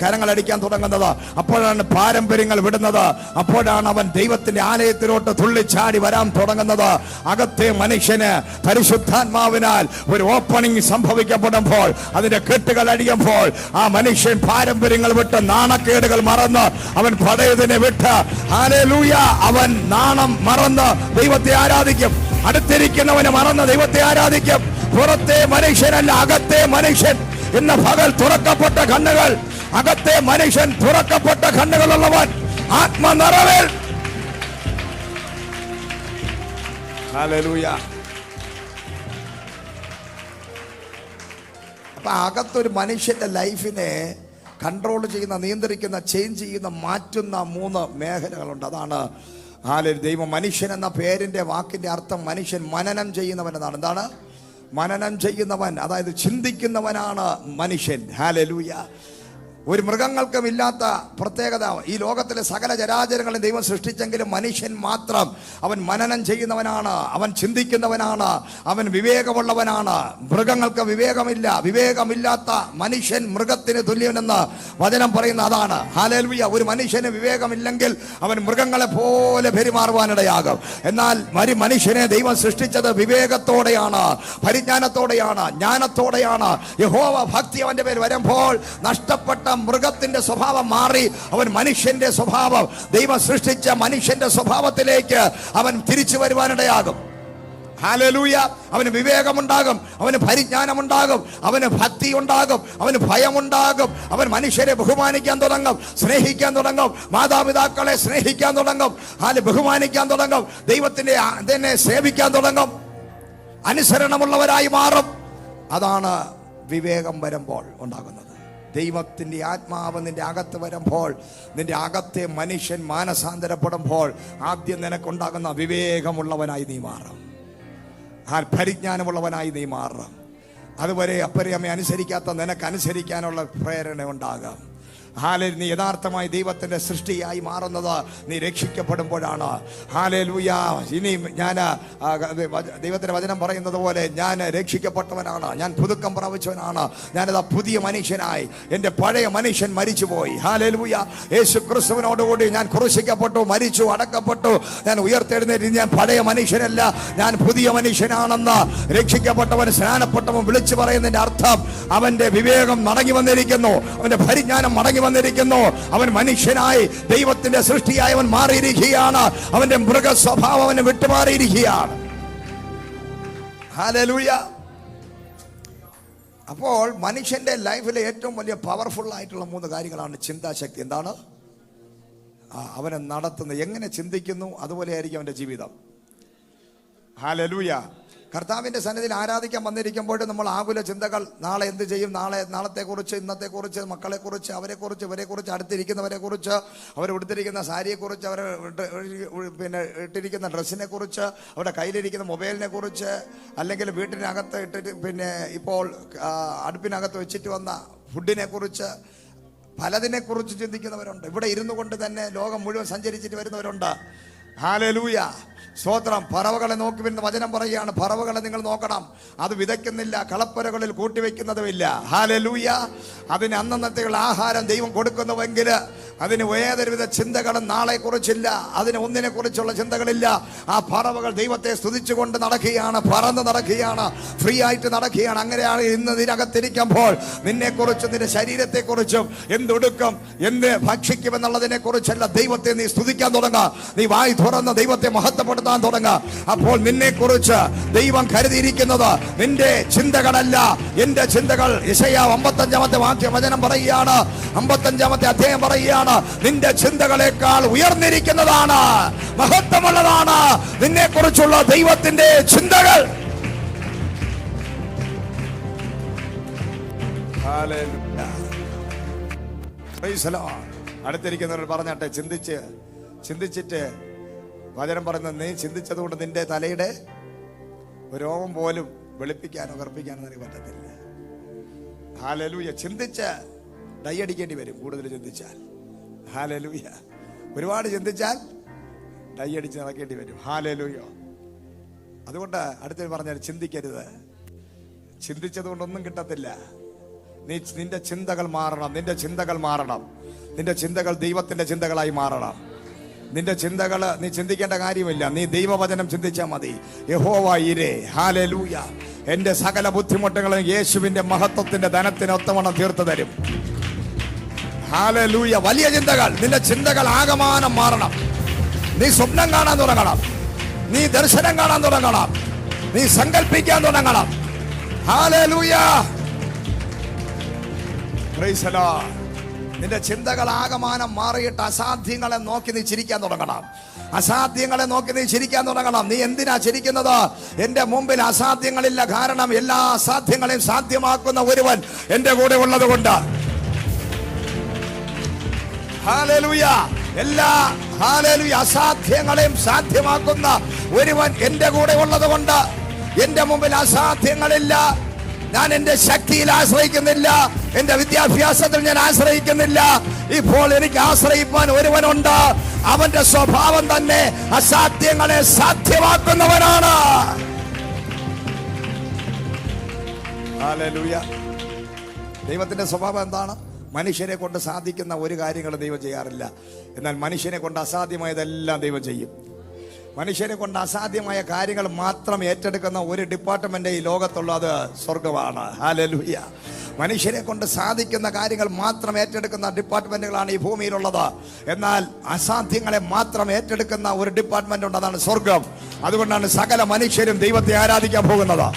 കരങ്ങളടിക്കാൻ തുടങ്ങുന്നത്, അപ്പോഴാണ് പാരമ്പര്യങ്ങൾ വിടുന്നത്, അപ്പോഴാണ് അവൻ ദൈവത്തിന്റെ ആലയത്തിലോട്ട് തുള്ളിച്ചാടി വരാൻ തുടങ്ങുന്നത്. അകത്തെ മനുഷ്യന് പരിശുദ്ധാത്മാവിനാൽ ഒരു ഓപ്പണിംഗ് സംഭവിക്കപ്പെടുമ്പോൾ, അതിന്റെ കെട്ടുകൾ അടിയുമ്പോൾ, ആ മനുഷ്യൻ പാരമ്പര്യങ്ങൾ വിട്ട് നാണക്കേടുകൾ മറന്ന് അവൻ പഴയതിനെ വിട്ട് ഹല്ലേലൂയ അവൻ നാണം മറന്ന് ദൈവത്തെ ആരാധിക്കും. അടുത്തിരിക്കുന്നവനെ മറന്ന് ദൈവത്തെ ആരാധിക്കും. പുറത്തെ മനുഷ്യനല്ല, അകത്തെ മനുഷ്യൻ. ഇന്ന് പകൽ തുറക്കപ്പെട്ട കണ്ണുകൾ, അകത്തെ മനുഷ്യൻ തുറക്കപ്പെട്ട കണ്ണുകളുള്ളവൻ ആത്മനിറവിൽ. ഹല്ലേലൂയ. അപ്പൊ അകത്തൊരു മനുഷ്യന്റെ ലൈഫിനെ കൺട്രോൾ ചെയ്യുന്ന, നിയന്ത്രിക്കുന്ന, ചേഞ്ച് ചെയ്യുന്ന, മാറ്റുന്ന 3 മേഖലകളുണ്ട്. അതാണ് ദൈവം. മനുഷ്യൻ എന്ന പേരിന്റെ വാക്കിന്റെ അർത്ഥം മനുഷ്യൻ മനനം ചെയ്യുന്നവൻ എന്നാണ്. എന്താണ് മനനം ചെയ്യുന്നവൻ? അതായത് ചിന്തിക്കുന്നവനാണ് മനുഷ്യൻ. ഹല്ലേലൂയ. ഒരു മൃഗങ്ങൾക്കും ഇല്ലാത്ത പ്രത്യേകത. ഈ ലോകത്തിലെ സകല ചരാചരങ്ങളും ദൈവം സൃഷ്ടിച്ചെങ്കിലും മനുഷ്യൻ മാത്രം അവൻ മനനം ചെയ്യുന്നവനാണ്, അവൻ ചിന്തിക്കുന്നവനാണ്, അവൻ വിവേകമുള്ളവനാണ്. മൃഗങ്ങൾക്ക് വിവേകമില്ല. വിവേകമില്ലാത്ത മനുഷ്യൻ മൃഗത്തിന് തുല്യനെന്ന് വചനം പറയുന്ന അതാണ്. ഹല്ലേലൂയ. ഒരു മനുഷ്യന് വിവേകമില്ലെങ്കിൽ അവൻ മൃഗങ്ങളെ പോലെ പെരുമാറുവാനിടയാകും. എന്നാൽ മനുഷ്യനെ ദൈവം സൃഷ്ടിച്ചത് വിവേകത്തോടെയാണ്, പരിജ്ഞാനത്തോടെയാണ്, ജ്ഞാനത്തോടെയാണ്. യഹോവ ഭക്തി അവന്റെ പേര് വരുമ്പോൾ നഷ്ടപ്പെട്ട മൃഗത്തിന്റെ സ്വഭാവം മാറി അവൻ മനുഷ്യന്റെ സ്വഭാവം, ദൈവം സൃഷ്ടിച്ച മനുഷ്യന്റെ സ്വഭാവത്തിലേക്ക് അവൻ തിരിച്ചു വരുവാനിടയാകും. ഹല്ലേലൂയ. അവന് വിവേകമുണ്ടാകും, അവന് പരിജ്ഞാനമുണ്ടാകും, അവന് ഭക്തി ഉണ്ടാകും, അവന് ഭയമുണ്ടാകും. അവൻ മനുഷ്യരെ ബഹുമാനിക്കാൻ തുടങ്ങും, സ്നേഹിക്കാൻ തുടങ്ങും, മാതാപിതാക്കളെ സ്നേഹിക്കാൻ തുടങ്ങും, ബഹുമാനിക്കാൻ തുടങ്ങും, ദൈവത്തിനെ സേവിക്കാൻ തുടങ്ങും, അനുസരണമുള്ളവരായി മാറും. അതാണ് വിവേകം വരുമ്പോൾ ഉണ്ടാകുന്നത്. ദൈവത്തിൻ്റെ ആത്മാവ് നിന്റെ അകത്ത് വരുമ്പോൾ, നിന്റെ അകത്തെ മനുഷ്യൻ മാനസാന്തരപ്പെടുമ്പോൾ ആദ്യം നിനക്കുണ്ടാകുന്ന വിവേകമുള്ളവനായി നീ മാറും, പരിജ്ഞാനമുള്ളവനായി നീ മാറും. അതുവരെ അപ്പരയമ്മയെ അനുസരിക്കാത്ത നിനക്ക് അനുസരിക്കാനുള്ള പ്രേരണ ഉണ്ടാകാം. നീ യഥാർത്ഥമായി ദൈവത്തിന്റെ സൃഷ്ടിയായി മാറുന്നത് നീ രക്ഷിക്കപ്പെടുമ്പോഴാണ്. ഹല്ലേലൂയ. ഇനി ഞാൻ ദൈവത്തിന്റെ വചനം പറയുന്നത് പോലെ ഞാൻ രക്ഷിക്കപ്പെട്ടവനാണ്, ഞാൻ പുതുക്കം പ്രാപിച്ചവനാണ്, ഞാനതാ പുതിയ മനുഷ്യനായി. എൻ്റെ പഴയ മനുഷ്യൻ മരിച്ചുപോയി. ഹല്ലേലൂയ. യേശു ക്രിസ്തുവിനോടുകൂടി ഞാൻ ക്രൂശിക്കപ്പെട്ടു, മരിച്ചു, അടക്കപ്പെട്ടു, ഞാൻ ഉയർത്തെഴുന്നേറ്റ്. ഞാൻ പഴയ മനുഷ്യനല്ല, ഞാൻ പുതിയ മനുഷ്യനാണെന്ന് രക്ഷിക്കപ്പെട്ടവൻ, സ്നാനപ്പെട്ടവൻ വിളിച്ചു പറയുന്നതിന്റെ അർത്ഥം അവന്റെ വിവേകം മടങ്ങി വന്നിരിക്കുന്നു, അവന്റെ പരിജ്ഞാനം മടങ്ങി വന്നിരിക്കുന്നു. അവൻ മനുഷ്യനായി ദൈവത്തിന്റെ സൃഷ്ടിയായി അവൻ മാറിയിരിക്കുകയാണ്. അവന്റെ മൃഗ സ്വഭാവം അവന് വിട്ടുമാറിയിരിക്കുകയാണ്. ഹല്ലേലൂയ. അപ്പോൾ മനുഷ്യന്റെ ലൈഫിലെ ഏറ്റവും വലിയ പവർഫുൾ ആയിട്ടുള്ള 3 കാര്യങ്ങളാണ് ചിന്താശക്തി. എന്താണ്? അവനെ നടത്തുന്നത്, എങ്ങനെ ചിന്തിക്കുന്നു അതുപോലെ ആയിരിക്കും അവന്റെ ജീവിതം. ഹല്ലേലൂയ. കർത്താവിന്റെ സന്നിധിയിൽ ആരാധിക്കാൻ വന്നിരിക്കുമ്പോൾ നമ്മൾ ആകുല ചിന്തകൾ, നാളെ എന്ത് ചെയ്യും, നാളത്തെക്കുറിച്ച്, ഇന്നത്തെക്കുറിച്ച്, മക്കളെക്കുറിച്ച്, അവരെക്കുറിച്ച്, ഇവരെക്കുറിച്ച്, അടുത്തിരിക്കുന്നവരെ കുറിച്ച്, അവർ ഉടുത്തിരിക്കുന്ന സാരിയെക്കുറിച്ച്, അവർ ഇട്ടിരിക്കുന്ന ഡ്രസ്സിനെ കുറിച്ച്, അവരുടെ കയ്യിലിരിക്കുന്ന മൊബൈലിനെ കുറിച്ച്, അല്ലെങ്കിൽ വീട്ടിനകത്ത് ഇട്ടിട്ട് ഇപ്പോൾ അടുപ്പിനകത്ത് വെച്ചിട്ട് വന്ന ഫുഡിനെ കുറിച്ച്, പലതിനെക്കുറിച്ച് ചിന്തിക്കുന്നവരുണ്ട്. ഇവിടെ ഇരുന്നു കൊണ്ട് തന്നെ ലോകം മുഴുവൻ സഞ്ചരിച്ചിട്ട് വരുന്നവരുണ്ട്. ഹല്ലേലൂയ. സ്തോത്രം. പറവകളെ നോക്കി വരുന്ന വചനം പറയുകയാണ്, പറവകളെ നിങ്ങൾ നോക്കണം, അത് വിതയ്ക്കുന്നില്ല, കളപ്പുരകളിൽ കൂട്ടിവെക്കുന്നതുമില്ല. ഹല്ലേലൂയ. അതിന് അന്നന്നത്തേക്കുള്ള ആഹാരം ദൈവം കൊടുക്കുന്നുവെങ്കിൽ അതിന് ഏതൊരുവിധ ചിന്തകളും നാളെ കുറിച്ചില്ല, അതിന് ഒന്നിനെ കുറിച്ചുള്ള ചിന്തകളില്ല. ആ പറവകൾ ദൈവത്തെ സ്തുതിച്ചുകൊണ്ട് നടക്കുകയാണ്, പറന്ന് നടക്കുകയാണ്, ഫ്രീ ആയിട്ട് നടക്കുകയാണ്. അങ്ങനെയാണ് ഇന്ന് ഇതിനകത്തിരിക്കുമ്പോൾ നിന്നെക്കുറിച്ചും നിന്റെ ശരീരത്തെക്കുറിച്ചും, എന്തൊടുക്കും, എന്ത് ഭക്ഷിക്കുമെന്നുള്ളതിനെ കുറിച്ചല്ല, ദൈവത്തെ നീ സ്തുതിക്കാൻ തുടങ്ങുക. നീ വായി തുറന്ന് ദൈവത്തെ മഹത്വപ്പെടുത്താൻ തുടങ്ങുക. അപ്പോൾ നിന്നെ കുറിച്ച് ദൈവം കരുതിയിരിക്കുന്നത് നിന്റെ ചിന്തകളല്ല, എന്റെ ചിന്തകൾ. യെശയ്യാ 55-ാമത്തെ വചനം പറയുകയാണ്, 55-ാമത്തെ അധ്യായം പറയുകയാണ്, നിന്റെ ചിന്തകളെക്കാൾ ഉയർന്നിരിക്കുന്നതാണ്, മഹത്വമുള്ളതാണ് നിന്നെ കുറിച്ചുള്ള ദൈവത്തിന്റെ ചിന്തകൾ. അടുത്തിരിക്കുന്നവർ പറഞ്ഞാട്ടെ, ചിന്തിച്ചിട്ട് വചനം പറയുന്നത്, നീ ചിന്തിച്ചത് കൊണ്ട് നിന്റെ തലയുടെ രോമം പോലും വെളുപ്പിക്കാനോ കറുപ്പിക്കാനോ നിനക്ക് പറ്റത്തില്ല. ഹല്ലേലൂയ. ചിന്തിച്ച് ഡൈ അടിക്കേണ്ടി വരും കൂടുതൽ ചിന്തിച്ചാൽ. ഹല്ലേലൂയ. ഒരുപാട് ചിന്തിച്ചാൽ ഡൈ അടിച്ച് നടക്കേണ്ടി വരും. ഹല്ലേലൂയ. അതുകൊണ്ട് അടുത്ത് പറഞ്ഞാൽ ചിന്തിക്കരുത്. ചിന്തിച്ചത് കൊണ്ടൊന്നും കിട്ടത്തില്ല. നിന്റെ ചിന്തകൾ മാറണം, നിന്റെ ചിന്തകൾ മാറണം, നിന്റെ ചിന്തകൾ ദൈവത്തിന്റെ ചിന്തകളായി മാറണം. നിന്റെ ചിന്തകൾ നീ ചിന്തിക്കേണ്ട കാര്യമില്ല, നീ ദൈവവചനം ചിന്തിച്ചാൽ മതി. യഹോവ ഇരേ. ഹല്ലേലൂയ. എന്റെ സകല ബുദ്ധിമുട്ടുകളും യേശുവിന്റെ മഹത്വത്തിന്റെ ധനത്തിന് ഒത്തവണ്ണം തീർത്തു തരും. ഹല്ലേലൂയ. വലിയ ചിന്തകൾ, നിന്റെ ചിന്തകൾ ആകമാനം മാറണം. നീ സ്വപ്നം കാണാൻ തുടങ്ങണം, നീ ദർശനം കാണാൻ തുടങ്ങണം, നീ സങ്കല്പിക്കാൻ തുടങ്ങണം. ഹല്ലേലൂയ. Price the Lord. നിന്റെ ചിന്തകൾ ആകമാനം മാറിയിട്ട് അസാധ്യങ്ങളെ നോക്കി നീ ചിരിക്കാൻ തുടങ്ങണം. അസാധ്യങ്ങളെ നോക്കി നീ ചിരിക്കാൻ തുടങ്ങണം. നീ എന്തിനാ ചിരിക്കുന്നത്? എന്റെ മുമ്പിൽ അസാധ്യങ്ങളില്ല, കാരണം എല്ലാ അസാധ്യങ്ങളെയും സാധ്യമാക്കുന്ന ഒരുവൻ എന്റെ കൂടെ ഉള്ളത് കൊണ്ട്. ഹല്ലേലൂയ. എല്ലാ ഹല്ലേലൂയ അസാധ്യങ്ങളെയും സാധ്യമാക്കുന്ന ഒരുവൻ എന്റെ കൂടെ ഉള്ളത് കൊണ്ട് എന്റെ മുമ്പിൽ അസാധ്യങ്ങളില്ല. ഞാൻ എന്റെ ശക്തിയിൽ ആശ്രയിക്കുന്നില്ല, എന്റെ വിദ്യാഭ്യാസത്തിൽ ഞാൻ ആശ്രയിക്കുന്നില്ല. ഇപ്പോൾ എനിക്ക് ആശ്രയിപ്പാൻ ഒരുവനുണ്ട്. അവന്റെ സ്വഭാവം തന്നെ അസാധ്യങ്ങളെ സാധ്യമാക്കുന്നവനാണ്. ഹല്ലേലൂയ. ദൈവത്തിന്റെ സ്വഭാവം എന്താണ്? മനുഷ്യരെ കൊണ്ട് സാധിക്കുന്ന ഒരു കാര്യങ്ങളും ദൈവം ചെയ്യാറില്ല. എന്നാൽ മനുഷ്യനെ കൊണ്ട് അസാധ്യമായതെല്ലാം ദൈവം ചെയ്യും. മനുഷ്യരെ കൊണ്ട് അസാധ്യമായ കാര്യങ്ങൾ മാത്രം ഏറ്റെടുക്കുന്ന ഒരു ഡിപ്പാർട്ട്മെന്റ് ഈ ലോകത്തുള്ളത് സ്വർഗമാണ്. ഹല്ലേലൂയ. മനുഷ്യരെ കൊണ്ട് സാധിക്കുന്ന കാര്യങ്ങൾ മാത്രം ഏറ്റെടുക്കുന്ന ഡിപ്പാർട്ട്മെന്റുകളാണ് ഈ ഭൂമിയിലുള്ളത്. എന്നാൽ അസാധ്യങ്ങളെ മാത്രം ഏറ്റെടുക്കുന്ന ഒരു ഡിപ്പാർട്ട്മെന്റ് ഉണ്ട്, അതാണ് സ്വർഗം. അതുകൊണ്ടാണ് സകല മനുഷ്യരും ദൈവത്തെ ആരാധിക്കാൻ പോകുന്നത്.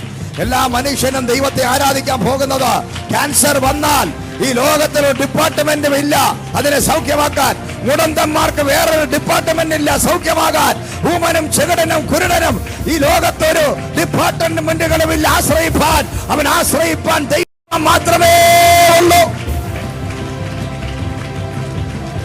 എല്ലാ മനുഷ്യനും ദൈവത്തെ ആരാധിക്കാൻ പോകുന്നത്. ക്യാൻസർ വന്നാൽ ഈ ലോകത്തിൽ ഒരു ഡിപ്പാർട്ട്മെന്റും ഇല്ല അതിനെ സൗഖ്യമാക്കാൻ. മുടന്തന്മാർക്ക് വേറൊരു ഡിപ്പാർട്ട്മെന്റ് ഇല്ല സൗഖ്യമാകാൻ. ഊമനും ചെകിടനും കുരുടനും ഈ ലോകത്തൊരു ഡിപ്പാർട്ട്മെന്റുകളും ഇല്ല ആശ്രയിപ്പാൻ. അവൻ ആശ്രയിപ്പാൻ ദൈവം മാത്രമേ ഉള്ളൂ.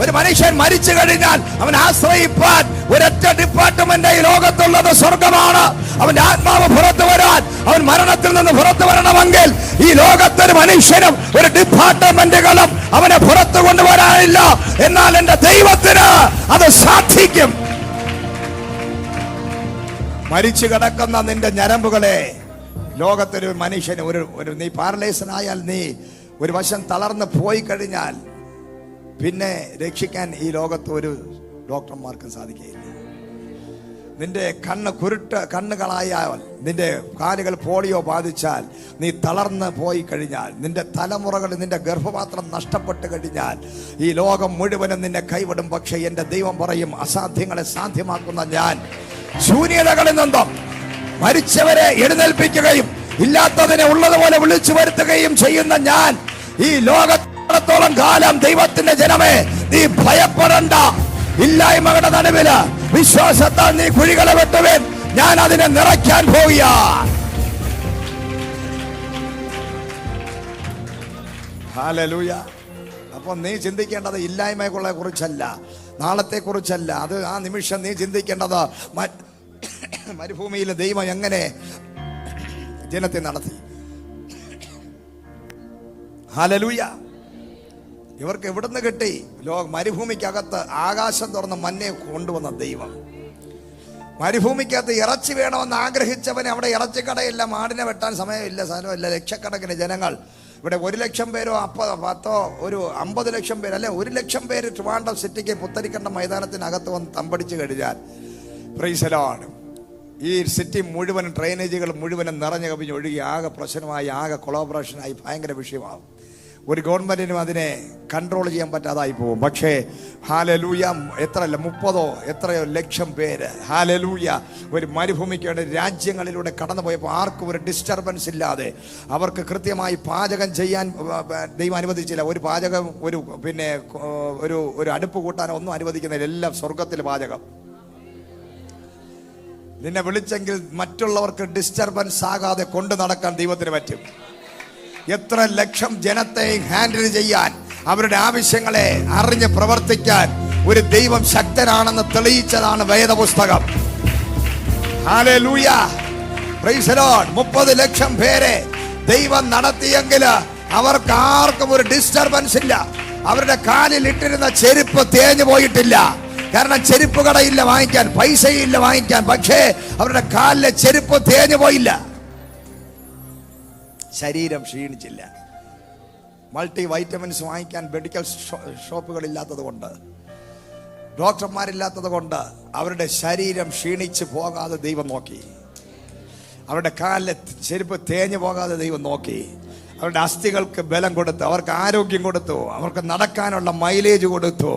ഒരു മനുഷ്യൻ മരിച്ചു കഴിഞ്ഞാൽ അവൻ ആശ്രയിപ്പാൻ ഒരൊറ്റ ഡിപ്പാർട്ട്മെന്റ് ഈ ലോകത്തുള്ളത് സ്വർഗമാണ്. അവന്റെ ആത്മാവ് പുറത്തു വരാൻ, അവൻ മരണത്തിൽ നിന്ന് പുറത്തു വരണമെങ്കിൽ ഈ ലോകത്തൊരു മനുഷ്യനും ഒരു ഡിപ്പാർട്ട്മെന്റുകളും അവനെ പുറത്തു കൊണ്ടുവരാനില്ല. എന്നാൽ എന്റെ ദൈവത്തിന് അത് സാധിക്കും. മരിച്ചു കിടക്കുന്ന നിന്റെ ഞരമ്പുകളെ ലോകത്തൊരു മനുഷ്യന് ഒരു നീ പാരലൈസനായാൽ, നീ ഒരു വശം തളർന്ന് പോയി കഴിഞ്ഞാൽ പിന്നെ രക്ഷിക്കാൻ ഈ ലോകത്ത് ഒരു ഡോക്ടർമാർക്കും സാധിക്കുകയില്ല. നിന്റെ കണ്ണുകളായാൽ, നിന്റെ കാലുകൾ പോളിയോ ബാധിച്ചാൽ, നീ തളർന്ന് പോയി കഴിഞ്ഞാൽ, നിന്റെ തലമുറകൾ, നിന്റെ ഗർഭപാത്രം നഷ്ടപ്പെട്ട് കഴിഞ്ഞാൽ ഈ ലോകം മുഴുവനും നിന്നെ കൈവിടും. പക്ഷെ എന്റെ ദൈവം പറയും, അസാധ്യങ്ങളെ സാധ്യമാക്കുന്ന ഞാൻ ശൂന്യതകളിൽ നിന്നും മരിച്ചവരെ എഴുന്നേൽപ്പിക്കുകയും ഇല്ലാത്തതിനെ ഉള്ളതുപോലെ വിളിച്ചു വരുത്തുകയും ചെയ്യുന്ന ഞാൻ ഈ ലോകത്തോളം കാലം. ദൈവത്തിന്റെ ജനമേ, നീ ഭയപ്പെടണ്ട. ഇല്ലായ്മകളുടെ നടുവില് വിശ്വാസത്താൽ നീ കുഴികളെ വെട്ടുവേൻ. ഞാൻ അതിനെ നിറയ്ക്കാൻ പോവുക. ഹല്ലേലൂയ. അപ്പൊ നീ ചിന്തിക്കേണ്ടത് ഇല്ലായ്മകളെ കുറിച്ചല്ല, നാളത്തെ കുറിച്ചല്ല. അത് ആ നിമിഷം നീ ചിന്തിക്കേണ്ടത് മരുഭൂമിയിൽ ദൈവം എങ്ങനെ ജനത്തെ നടത്തി. ഹല്ലേലൂയ. ഇവർക്ക് എവിടുന്ന് കിട്ടി? മരുഭൂമിക്കകത്ത് ആകാശം തുറന്ന് മഞ്ഞയെ കൊണ്ടുവന്ന ദൈവം. മരുഭൂമിക്കകത്ത് ഇറച്ചി വേണമെന്ന് ആഗ്രഹിച്ചവനെ അവിടെ ഇറച്ചിക്കടയില്ല, മാടിനെ വെട്ടാൻ സമയമില്ല, സ്ഥലമില്ല. ലക്ഷക്കണക്കിന് ജനങ്ങൾ ഇവിടെ 1,00,000 പേരോ 10 ഒരു 50 ലക്ഷം പേര്, അല്ലെ 1,00,000 പേര് ട്രിവാൻഡ്രം സിറ്റിക്ക് പുത്തരിക്കണ്ട മൈതാനത്തിനകത്ത് വന്ന് തമ്പടിച്ച് കഴിഞ്ഞാൽ പ്രൈസ് ദി ലോർഡ്, ഈ സിറ്റി മുഴുവൻ ഡ്രെയിനേജുകൾ മുഴുവനും നിറഞ്ഞു കവിഞ്ഞ് ഒഴുകി ആകെ പ്രശ്നമായി, ആകെ കൊളാബറേഷനായി ഭയങ്കര വിഷയമാകും. ഒരു ഗവൺമെന്റിനും അതിനെ കൺട്രോൾ ചെയ്യാൻ പറ്റാതായി പോകും. പക്ഷേ ഹല്ലേലൂയ, എത്രയല്ല 30 എത്രയോ ലക്ഷം പേര് ഹല്ലേലൂയ ഒരു മരുഭൂമിക്ക് വേണ്ടി രാജ്യങ്ങളിലൂടെ കടന്നു പോയപ്പോൾ ആർക്കും ഒരു ഡിസ്റ്റർബൻസ് ഇല്ലാതെ അവർക്ക് കൃത്യമായി പാചകം ചെയ്യാൻ ദൈവം അനുവദിച്ചില്ല. ഒരു പാചകം ഒരു അടുപ്പ് കൂട്ടാനോ ഒന്നും അനുവദിക്കുന്നില്ല. എല്ലാം സ്വർഗത്തിൽ പാചകം. നിന്നെ വിളിച്ചെങ്കിൽ മറ്റുള്ളവർക്ക് ഡിസ്റ്റർബൻസ് ആകാതെ കൊണ്ടു നടക്കാൻ ദൈവത്തിന് പറ്റും. എത്ര ലക്ഷം ജനത്തെ ഹാൻഡിൽ ചെയ്യാൻ, അവരുടെ ആവശ്യങ്ങളെ അറിഞ്ഞ് പ്രവർത്തിക്കാൻ ഒരു ദൈവം ശക്തനാണെന്ന് തെളിയിച്ചതാണ് വേദപുസ്തകം. Hallelujah, price the Lord. 30 ലക്ഷം പേരെ ദൈവം നടത്തിയെങ്കിൽ അവർക്ക് ആർക്കും ഒരു ഡിസ്റ്റർബൻസ് ഇല്ല. അവരുടെ കാലിൽ ഇട്ടിരുന്ന ചെരുപ്പ് തേഞ്ഞു പോയിട്ടില്ല. കാരണം ചെരുപ്പ് കടയില്ല വാങ്ങിക്കാൻ, പൈസയില്ല വാങ്ങിക്കാൻ. പക്ഷേ അവരുടെ കാലിലെ ചെരുപ്പ് തേഞ്ഞു പോയില്ല. ശരീരം ക്ഷീണിച്ചില്ല. മൾട്ടി വൈറ്റമിൻസ് വാങ്ങിക്കാൻ മെഡിക്കൽ ഷോപ്പുകൾ ഇല്ലാത്തത് കൊണ്ട്, ഡോക്ടർമാരില്ലാത്തത് കൊണ്ട് അവരുടെ ശരീരം ക്ഷീണിച്ച് പോകാതെ ദൈവം നോക്കി. അവരുടെ കാലിലെ ചെരുപ്പ് തേഞ്ഞു പോകാതെ ദൈവം നോക്കി. അവരുടെ അസ്ഥികൾക്ക് ബലം കൊടുത്തു, അവർക്ക് ആരോഗ്യം കൊടുത്തു, അവർക്ക് നടക്കാനുള്ള മൈലേജ് കൊടുത്തു.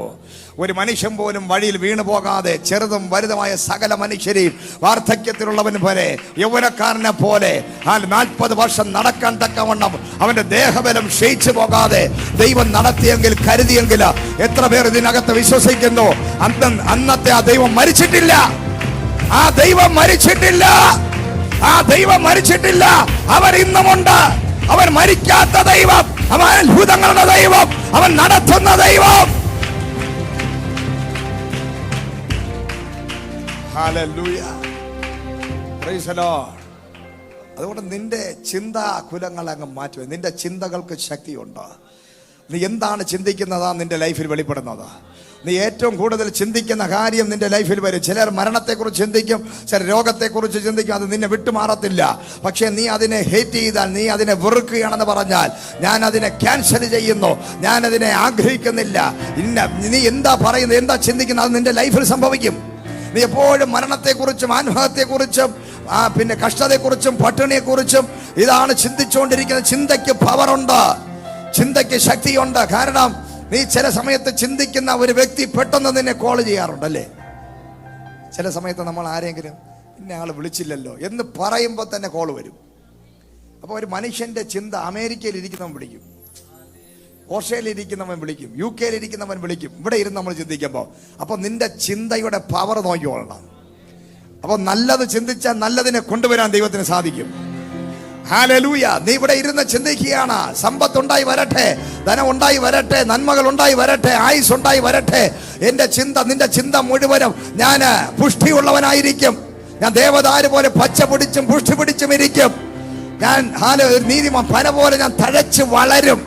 ഒരു മനുഷ്യൻ പോലും വഴിയിൽ വീണു പോകാതെ ചെറുതും വലുതുമായ സകല മനുഷ്യരെയും വാർദ്ധക്യത്തിലുള്ളവൻ പോലെ യൗവനക്കാരനെ പോലെ 40 വർഷം നടക്കാൻ തക്കവണ്ണം അവന്റെ ദേഹബലം ക്ഷയിച്ചു പോകാതെ ദൈവം നടത്തിയെങ്കിൽ, കരുതിയെങ്കിൽ എത്ര പേർ ഇതിനകത്ത് വിശ്വസിക്കുന്നു? അന്നത്തെ ആ ദൈവം മരിച്ചിട്ടില്ല. ആ ദൈവം മരിച്ചിട്ടില്ല. ആ ദൈവം മരിച്ചിട്ടില്ല. അവൻ ഇന്നുമുണ്ട്. അവൻ മരിക്കാത്ത ദൈവം, അവൻ അത്ഭുതങ്ങളുടെ ദൈവം, അവൻ നടത്തുന്ന ദൈവം. Hallelujah, price the Lord. അതുകൊണ്ട് നിന്റെ ചിന്താകുലങ്ങൾ അങ്ങ് മാറ്റുക. നിന്റെ ചിന്തകൾക്ക് ശക്തിയുണ്ട്. നീ എന്താണ് ചിന്തിക്കുന്നതാ നിന്റെ ലൈഫിൽ വെളിപ്പെടുന്നത്. നീ ഏറ്റവും കൂടുതൽ ചിന്തിക്കുന്ന കാര്യം നിന്റെ ലൈഫിൽ വരും. ചിലർ മരണത്തെക്കുറിച്ച് ചിന്തിക്കും, ചിലർ രോഗത്തെക്കുറിച്ച് ചിന്തിക്കും. അത് നിന്നെ വിട്ടുമാറത്തില്ല. പക്ഷേ നീ അതിനെ ഹേറ്റ് ചെയ്താൽ, നീ അതിനെ വെറുക്കുകയാണെന്ന് പറഞ്ഞാൽ, ഞാൻ അതിനെ ക്യാൻസൽ ചെയ്യുന്നു, ഞാൻ അതിനെ ആഗ്രഹിക്കുന്നില്ല, നീ എന്താ പറയുന്നത്, എന്താ ചിന്തിക്കുന്നത്, അത് നിന്റെ ലൈഫിൽ സംഭവിക്കും. നീ എപ്പോഴും മരണത്തെക്കുറിച്ചും ആത്മഹത്യയെക്കുറിച്ചും പിന്നെ കഷ്ടതയെക്കുറിച്ചും പട്ടിണിയെക്കുറിച്ചും ഇതാണ് ചിന്തിച്ചുകൊണ്ടിരിക്കുന്നത്. ചിന്തയ്ക്ക് പവറുണ്ട്, ചിന്തയ്ക്ക് ശക്തിയുണ്ട്. കാരണം നീ ചില സമയത്ത് ചിന്തിക്കുന്ന ഒരു വ്യക്തി പെട്ടെന്ന് നിന്നെ കോൾ ചെയ്യാറുണ്ടല്ലേ. ചില സമയത്ത് നമ്മൾ ആരെങ്കിലും ഇന്ന ആൾ വിളിച്ചില്ലല്ലോ എന്ന് പറയുമ്പോൾ തന്നെ കോൾ വരും. അപ്പോൾ ഒരു മനുഷ്യന്റെ ചിന്ത അമേരിക്കയിൽ ഇരിക്കുന്നവൻ വിളിക്കും, ഓസ്ട്രേലിയയിൽ ഇരിക്കുന്നവൻ വിളിക്കും, UK ഇരിക്കുന്നവൻ വിളിക്കും. ഇവിടെ ഇരുന്ന് നമ്മൾ ചിന്തിക്കുമ്പോൾ അപ്പോൾ നിന്റെ ചിന്തയുടെ പവർ നോക്കിക്കൊള്ളണം. അപ്പോൾ നല്ലത് ചിന്തിച്ചാൽ നല്ലതിനെ കൊണ്ടുവരാൻ ദൈവത്തിന് സാധിക്കും. ഹല്ലേലൂയ. നീ ഇവിടെ ഇരുന്ന് ചിന്തിക്കുകയാണ്, സമ്പത്തുണ്ടായി വരട്ടെ, ധനം ഉണ്ടായി വരട്ടെ, നന്മകൾ ഉണ്ടായി വരട്ടെ, ആയുസ് ഉണ്ടായി വരട്ടെ. എന്റെ ചിന്ത, നിന്റെ ചിന്ത മുഴുവനും ഞാൻ പുഷ്ടിയുള്ളവനായിരിക്കും, ഞാൻ ദേവദാരു പോലെ പച്ച പിടിച്ചും പുഷ്ടി പിടിച്ചും ഇരിക്കും, ഞാൻ ഒരു നീതിമാൻ പന പോലെ ഞാൻ തഴച്ച് വളരും,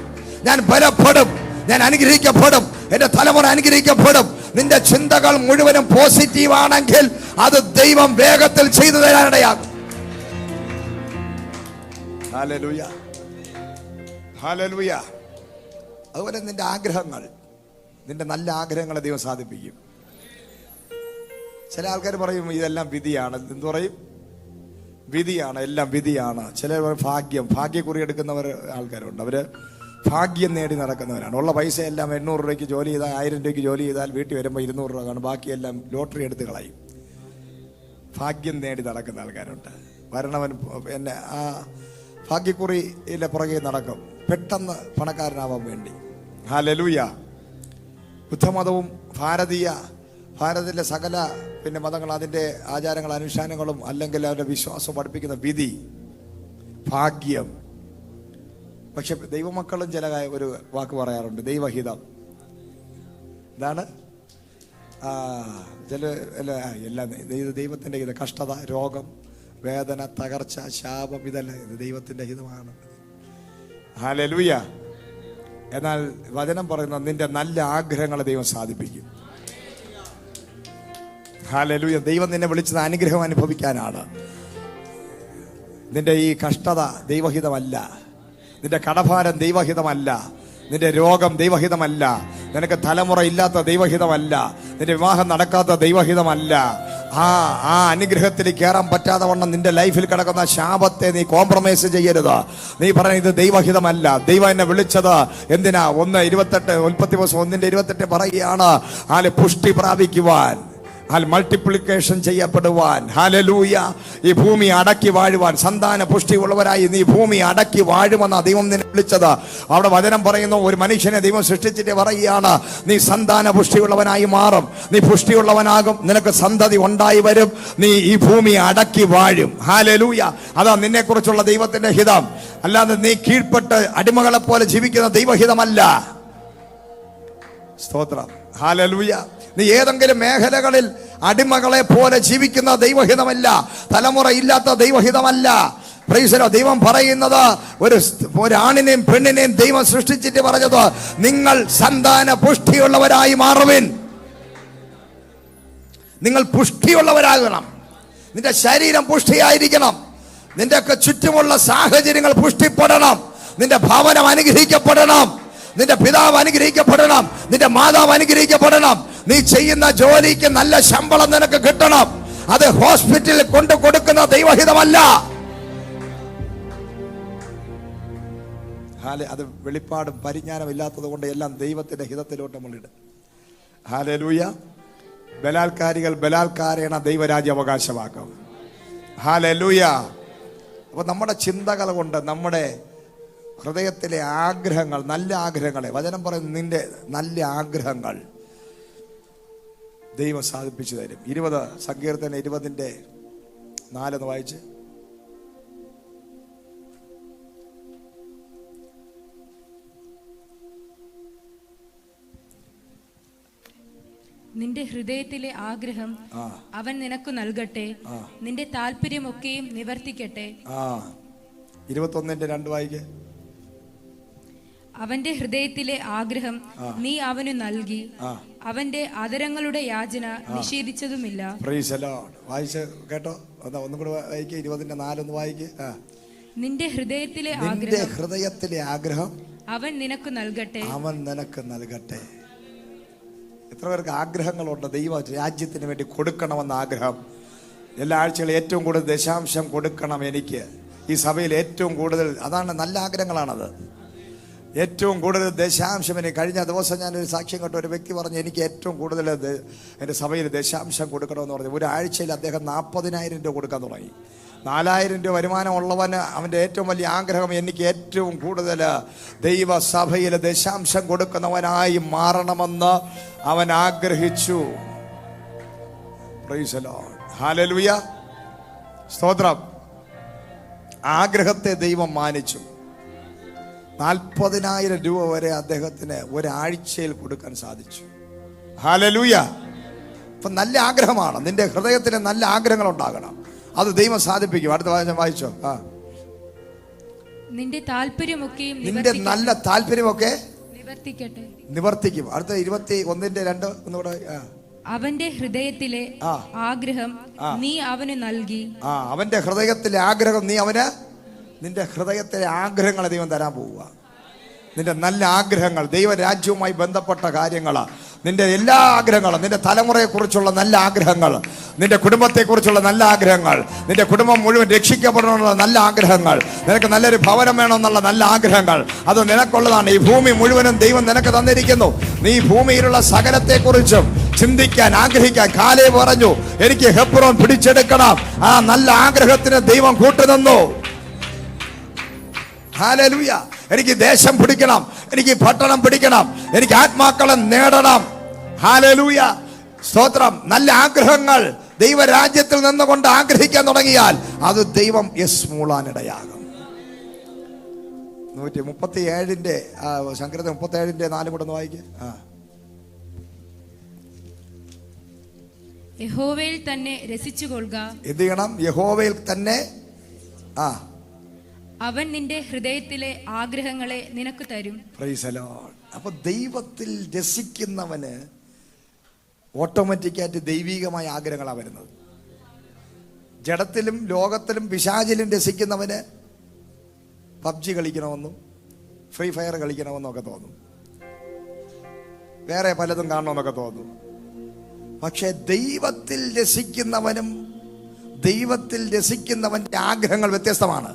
ഞാൻ ബലപ്പെടും, ഞാൻ അനുഗ്രഹിക്കപ്പെടും, എന്റെ തലമുറ അനുഗ്രഹിക്കപ്പെടും. നിന്റെ ചിന്തകൾ മുഴുവനും പോസിറ്റീവ് ആണെങ്കിൽ അത് ദൈവം വേഗത്തിൽ ചെയ്തു തരാനിടയാകും. Hallelujah, hallelujah. അതുപോലെ നിന്റെ ആഗ്രഹങ്ങൾ, നിന്റെ നല്ല ആഗ്രഹങ്ങളെ ദൈവം സാധിപ്പിക്കും. ചില ആൾക്കാർ പറയും ഇതെല്ലാം വിധിയാണ്. എന്ത് പറയും? വിധിയാണ്, എല്ലാം വിധിയാണ്. ചിലർ ഭാഗ്യം, ഭാഗ്യക്കുറി എടുക്കുന്നവർ ആൾക്കാരുണ്ട്. അവര് ഭാഗ്യം നേടി നടക്കുന്നവരാണ്. ഉള്ള പൈസ എല്ലാം 800 രൂപയ്ക്ക് ജോലി ചെയ്താൽ, 1000 രൂപയ്ക്ക് ജോലി ചെയ്താൽ വീട്ടിൽ വരുമ്പോൾ 200 രൂപ കാണും, ബാക്കിയെല്ലാം ലോട്ടറി എടുത്ത് കളയും. ഭാഗ്യം നേടി നടക്കുന്ന ആൾക്കാരുണ്ട്. വരണവൻ എന്നെ ആ ഭാഗ്യക്കുറിയിലെ പുറകെ നടക്കും, പെട്ടെന്ന് പണക്കാരനാവാൻ വേണ്ടി. ഹല്ലേലൂയ. ബുദ്ധമതവും ഭാരതത്തിലെ സകല പിന്നെ മതങ്ങൾ, അതിൻ്റെ ആചാരങ്ങൾ അനുഷ്ഠാനങ്ങളും അല്ലെങ്കിൽ അവരുടെ വിശ്വാസം പഠിപ്പിക്കുന്ന വിധി, ഭാഗ്യം. പക്ഷെ ദൈവമക്കളും ചില ഒരു വാക്ക് പറയാറുണ്ട്, ദൈവഹിതം. എന്താണ്? എല്ലാം ദൈവത്തിൻ്റെ ഹിതം. കഷ്ടത, രോഗം, വേദന, തകർച്ച, ശാപം, ഇതല്ല, ഇത് ദൈവത്തിൻ്റെ ഹിതമാണ്. ഹല്ലേലൂയ. എന്നാൽ വചനം പറയുന്ന നിന്റെ നല്ല ആഗ്രഹങ്ങളെ ദൈവം സാധിപ്പിക്കും. ഹല്ലേലൂയ. ദൈവം നിന്നെ വിളിച്ചത് അനുഗ്രഹം അനുഭവിക്കാനാണ്. നിന്റെ ഈ കഷ്ടത ദൈവഹിതമല്ല, നിന്റെ കടഭാരം ദൈവഹിതമല്ല, നിന്റെ രോഗം ദൈവഹിതമല്ല, നിനക്ക് തലമുറ ഇല്ലാത്ത ദൈവഹിതമല്ല, നിന്റെ വിവാഹം നടക്കാത്ത ദൈവഹിതമല്ല. ആ അനുഗ്രഹത്തിൽ കയറാൻ പറ്റാതെ വണ്ണം നിന്റെ ലൈഫിൽ കിടക്കുന്ന ശാപത്തെ നീ കോംപ്രമൈസ് ചെയ്യരുത്. നീ പറഞ്ഞ ഇത് ദൈവഹിതമല്ല. ദൈവം എന്നെ വിളിച്ചത് എന്തിനാ? 1:28 ഉൽപ്പത്തി 1:28 പറയുകയാണ്, പുഷ്ടി പ്രാപിക്കുവാൻ, മൾട്ടിപ്ലിക്കേഷൻ ചെയ്യപ്പെടുവാൻ. ഹല്ലേലൂയ. ഈ ഭൂമി അടക്കി വാഴുവാൻ, സന്താന പുഷ്ടി ഉള്ളവരായി നീ ഭൂമി അടക്കി വാഴുമെന്ന ദൈവം നിന്നെ വിളിച്ചത്. അവിടെ വചനം പറയുന്നു, ഒരു മനുഷ്യനെ ദൈവം സൃഷ്ടിച്ചിട്ട് പറയുകയാണ്, നീ സന്താന പുഷ്ടിയുള്ളവനായി മാറും, നീ പുഷ്ടിയുള്ളവനാകും, നിനക്ക് സന്തതി ഉണ്ടായി വരും, നീ ഈ ഭൂമി അടക്കി വാഴും. ഹല്ലേലൂയ. അതാ നിന്നെ കുറിച്ചുള്ള ദൈവത്തിന്റെ ഹിതം. അല്ലാതെ നീ കീഴ്പ്പെട്ട് അടിമകളെ പോലെ ജീവിക്കുന്ന ദൈവഹിതമല്ല. സ്തോത്രം. ഹല്ലേലൂയ. നീ ഏതെങ്കിലും മേഖലകളിൽ അടിമകളെ പോലെ ജീവിക്കുന്ന ദൈവഹിതമല്ല, തലമുറ ഇല്ലാത്ത ദൈവഹിതമല്ല. Price the Lord. ദൈവം പറയുന്നത്, ഒരാണിനെയും പെണ്ണിനെയും ദൈവം സൃഷ്ടിച്ചിട്ട് പറഞ്ഞത്, നിങ്ങൾ സന്താന പുഷ്ടിയുള്ളവരായി മാറുവിൻ. നിങ്ങൾ പുഷ്ടിയുള്ളവരാകണം. നിന്റെ ശരീരം പുഷ്ടിയായിരിക്കണം, നിന്റെ ഒക്കെ ചുറ്റുമുള്ള സാഹചര്യങ്ങൾ പുഷ്ടിപ്പെടണം, നിന്റെ ഭവനം അനുഗ്രഹിക്കപ്പെടണം, നിന്റെ പിതാവ് അനുഗ്രഹിക്കപ്പെടണം, നിന്റെ മാതാവ് അനുഗ്രഹിക്കപ്പെടണം, നീ ചെയ്യുന്ന ജോലിക്ക് നല്ല ശമ്പളം നിനക്ക് കിട്ടണം. അത് ഹോസ്പിറ്റലിൽ കൊണ്ടു കൊടുക്കുന്ന ദൈവഹിതമല്ല. അത് വെളിപ്പാടും പരിജ്ഞാനം ഇല്ലാത്തത് കൊണ്ട് എല്ലാം ദൈവത്തിന്റെ ഹിതത്തിലോട്ട് നമ്മളിടും. ഹല്ലേലൂയ. ബലാത്കാരികൾ ബലാത്കാരേണ ദൈവരാജ്യം അവകാശമാക്കും. ഹല്ലേലൂയ. അപ്പൊ നമ്മുടെ ചിന്തകൾ കൊണ്ട് നമ്മുടെ ഹൃദയത്തിലെ ആഗ്രഹങ്ങൾ, നല്ല ആഗ്രഹങ്ങളെ വചനം പറയുന്നു, നിന്റെ നല്ല ആഗ്രഹങ്ങൾ ദൈവം സാധിപ്പിച്ചു തരും. 20 സങ്കീർത്തനം 20:4 വായിച്ച്. നിന്റെ ഹൃദയത്തിലെ ആഗ്രഹം അവൻ നിനക്ക് നൽകട്ടെ. നിന്റെ താല്പര്യമൊക്കെയും നിവർത്തിക്കട്ടെ. 21:2 വായിക്കേ. അവന്റെ ഹൃദയത്തിലെ ആഗ്രഹം നീ അവനു നൽകി, അവന്റെ അധരങ്ങളുടെ യാചന നിഷേധിച്ചതുമില്ല. Price the Lord. വായിച്ച് കേട്ടോ? ഒന്നും കൂടെ വായിക്കേ. 20:4 ഒന്ന് വായിക്കേ. നിന്റെ ഹൃദയത്തിലെ ആഗ്രഹം അവൻ നിനക്ക് നൽകട്ടെ. അവൻ നിനക്ക് നൽകട്ടെ. എത്ര പേർക്ക് ആഗ്രഹങ്ങളുണ്ട്? ദൈവ രാജ്യത്തിന് വേണ്ടി കൊടുക്കണമെന്ന ആഗ്രഹം. എല്ലാ ആഴ്ചകളും ഏറ്റവും കൂടുതൽ ദശാംശം കൊടുക്കണം എനിക്ക്. ഈ സഭയിൽ ഏറ്റവും കൂടുതൽ അതാണ്, നല്ല ആഗ്രഹങ്ങളാണത്. ഏറ്റവും കൂടുതൽ ദശാംശം. എനിക്ക് കഴിഞ്ഞ ദിവസം ഞാനൊരു സാക്ഷ്യം കേട്ട ഒരു വ്യക്തി പറഞ്ഞു, എനിക്ക് ഏറ്റവും കൂടുതൽ എൻ്റെ സഭയിൽ ദശാംശം കൊടുക്കണമെന്ന് പറഞ്ഞു. ഒരാഴ്ചയിൽ അദ്ദേഹം 40,000 രൂപ കൊടുക്കാൻ തുടങ്ങി. 4,000 രൂപ വരുമാനം ഉള്ളവന് അവൻ്റെ ഏറ്റവും വലിയ ആഗ്രഹം, എനിക്ക് ഏറ്റവും കൂടുതൽ ദൈവസഭയിൽ ദശാംശം കൊടുക്കുന്നവനായി മാറണമെന്ന് അവൻ ആഗ്രഹിച്ചു. Price the lord. ഹല്ലേലൂയ. സ്തോത്രം. ആഗ്രഹത്തെ ദൈവം മാനിച്ചു. 40,000 രൂപ വരെ അദ്ദേഹത്തിന് ഒരാഴ്ചയിൽ കൊടുക്കാൻ സാധിച്ചു. ഹല്ലേലൂയ. അപ്പൊ നല്ല ആഗ്രഹമാണ്. നിന്റെ ഹൃദയത്തിന് നല്ല ആഗ്രഹങ്ങൾ ഉണ്ടാകണം. അത് ദൈവം സാധിപ്പിക്കും. അടുത്ത വായിച്ചോ. നിന്റെ താല്പര്യമൊക്കെയും നിന്റെ നല്ല താല്പര്യമൊക്കെ നിവർത്തിക്കും. അടുത്ത 21:2 ഒന്നുകൂടെ. അവന്റെ ഹൃദയത്തിലെ ആഗ്രഹം നീ അവന് നൽകി. അവന്റെ ഹൃദയത്തിലെ ആഗ്രഹം നീ അവന്. നിന്റെ ഹൃദയത്തിലെ ആഗ്രഹങ്ങൾ ദൈവം തരാൻ പോവുക. നിന്റെ നല്ല ആഗ്രഹങ്ങൾ, ദൈവരാജ്യവുമായി ബന്ധപ്പെട്ട കാര്യങ്ങൾ, നിന്റെ എല്ലാ ആഗ്രഹങ്ങളും, നിന്റെ തലമുറയെക്കുറിച്ചുള്ള നല്ല ആഗ്രഹങ്ങൾ, നിന്റെ കുടുംബത്തെക്കുറിച്ചുള്ള നല്ല ആഗ്രഹങ്ങൾ, നിന്റെ കുടുംബം മുഴുവൻ രക്ഷിക്കപ്പെടണമെന്നുള്ള നല്ല ആഗ്രഹങ്ങൾ, നിനക്ക് നല്ലൊരു ഭവനം വേണമെന്നുള്ള നല്ല ആഗ്രഹങ്ങൾ, അത് നിനക്കുള്ളതാണ്. ഈ ഭൂമി മുഴുവനും ദൈവം നിനക്ക് തന്നിരിക്കുന്നു. നീ ഭൂമിയിലുള്ള സകലത്തെക്കുറിച്ചും ചിന്തിക്കാൻ, ആഗ്രഹിക്കാൻ. കാലേബ് പറഞ്ഞു, എനിക്ക് ഹെബ്രോൻ പിടിച്ചെടുക്കണം. ആ നല്ല ആഗ്രഹത്തിന് ദൈവം കൂട്ടുനിന്നു. ഹല്ലേലൂയ. എനിക്ക് ദേശം പിടിക്കണം, എനിക്ക് പട്ടണം പിടിക്കണം, എനിക്ക് ആത്മാക്കളെ നേടണം. ഹല്ലേലൂയ. സ്തോത്രം. നല്ല ആഗ്രഹങ്ങൾ ദൈവരാജ്യത്തിൽ നിന്നുകൊണ്ട് ആഗ്രഹിക്കാൻ തുടങ്ങിയാൽ അത് ദൈവം മൂളാനിടയാകും. 137 സങ്കീർത്തനം 37:4 കൂടെ ഒന്ന് വായിക്കേ. യഹോവയിൽ തന്നെ രസിച്ചുകൊള്ളുക. എന്ത് ചെയ്യണം? യഹോവയിൽ തന്നെ. അവൻ നിന്റെ ഹൃദയത്തിലെ ആഗ്രഹങ്ങളെ നിനക്ക് തരും. Price the Lord. അപ്പൊ ദൈവത്തിൽ രസിക്കുന്നവന് ഓട്ടോമാറ്റിക്കായിട്ട് ദൈവികമായ ആഗ്രഹങ്ങളാണ് വരുന്നത്. ജഡത്തിലും ലോകത്തിലും പിശാചിലും രസിക്കുന്നവന് പബ്ജി കളിക്കണമെന്നും ഫ്രീ ഫയർ കളിക്കണമെന്നും ഒക്കെ തോന്നും, വേറെ പലതും കാണണമെന്നൊക്കെ തോന്നും. പക്ഷെ ദൈവത്തിൽ രസിക്കുന്നവന്റെ ആഗ്രഹങ്ങൾ വ്യത്യസ്തമാണ്.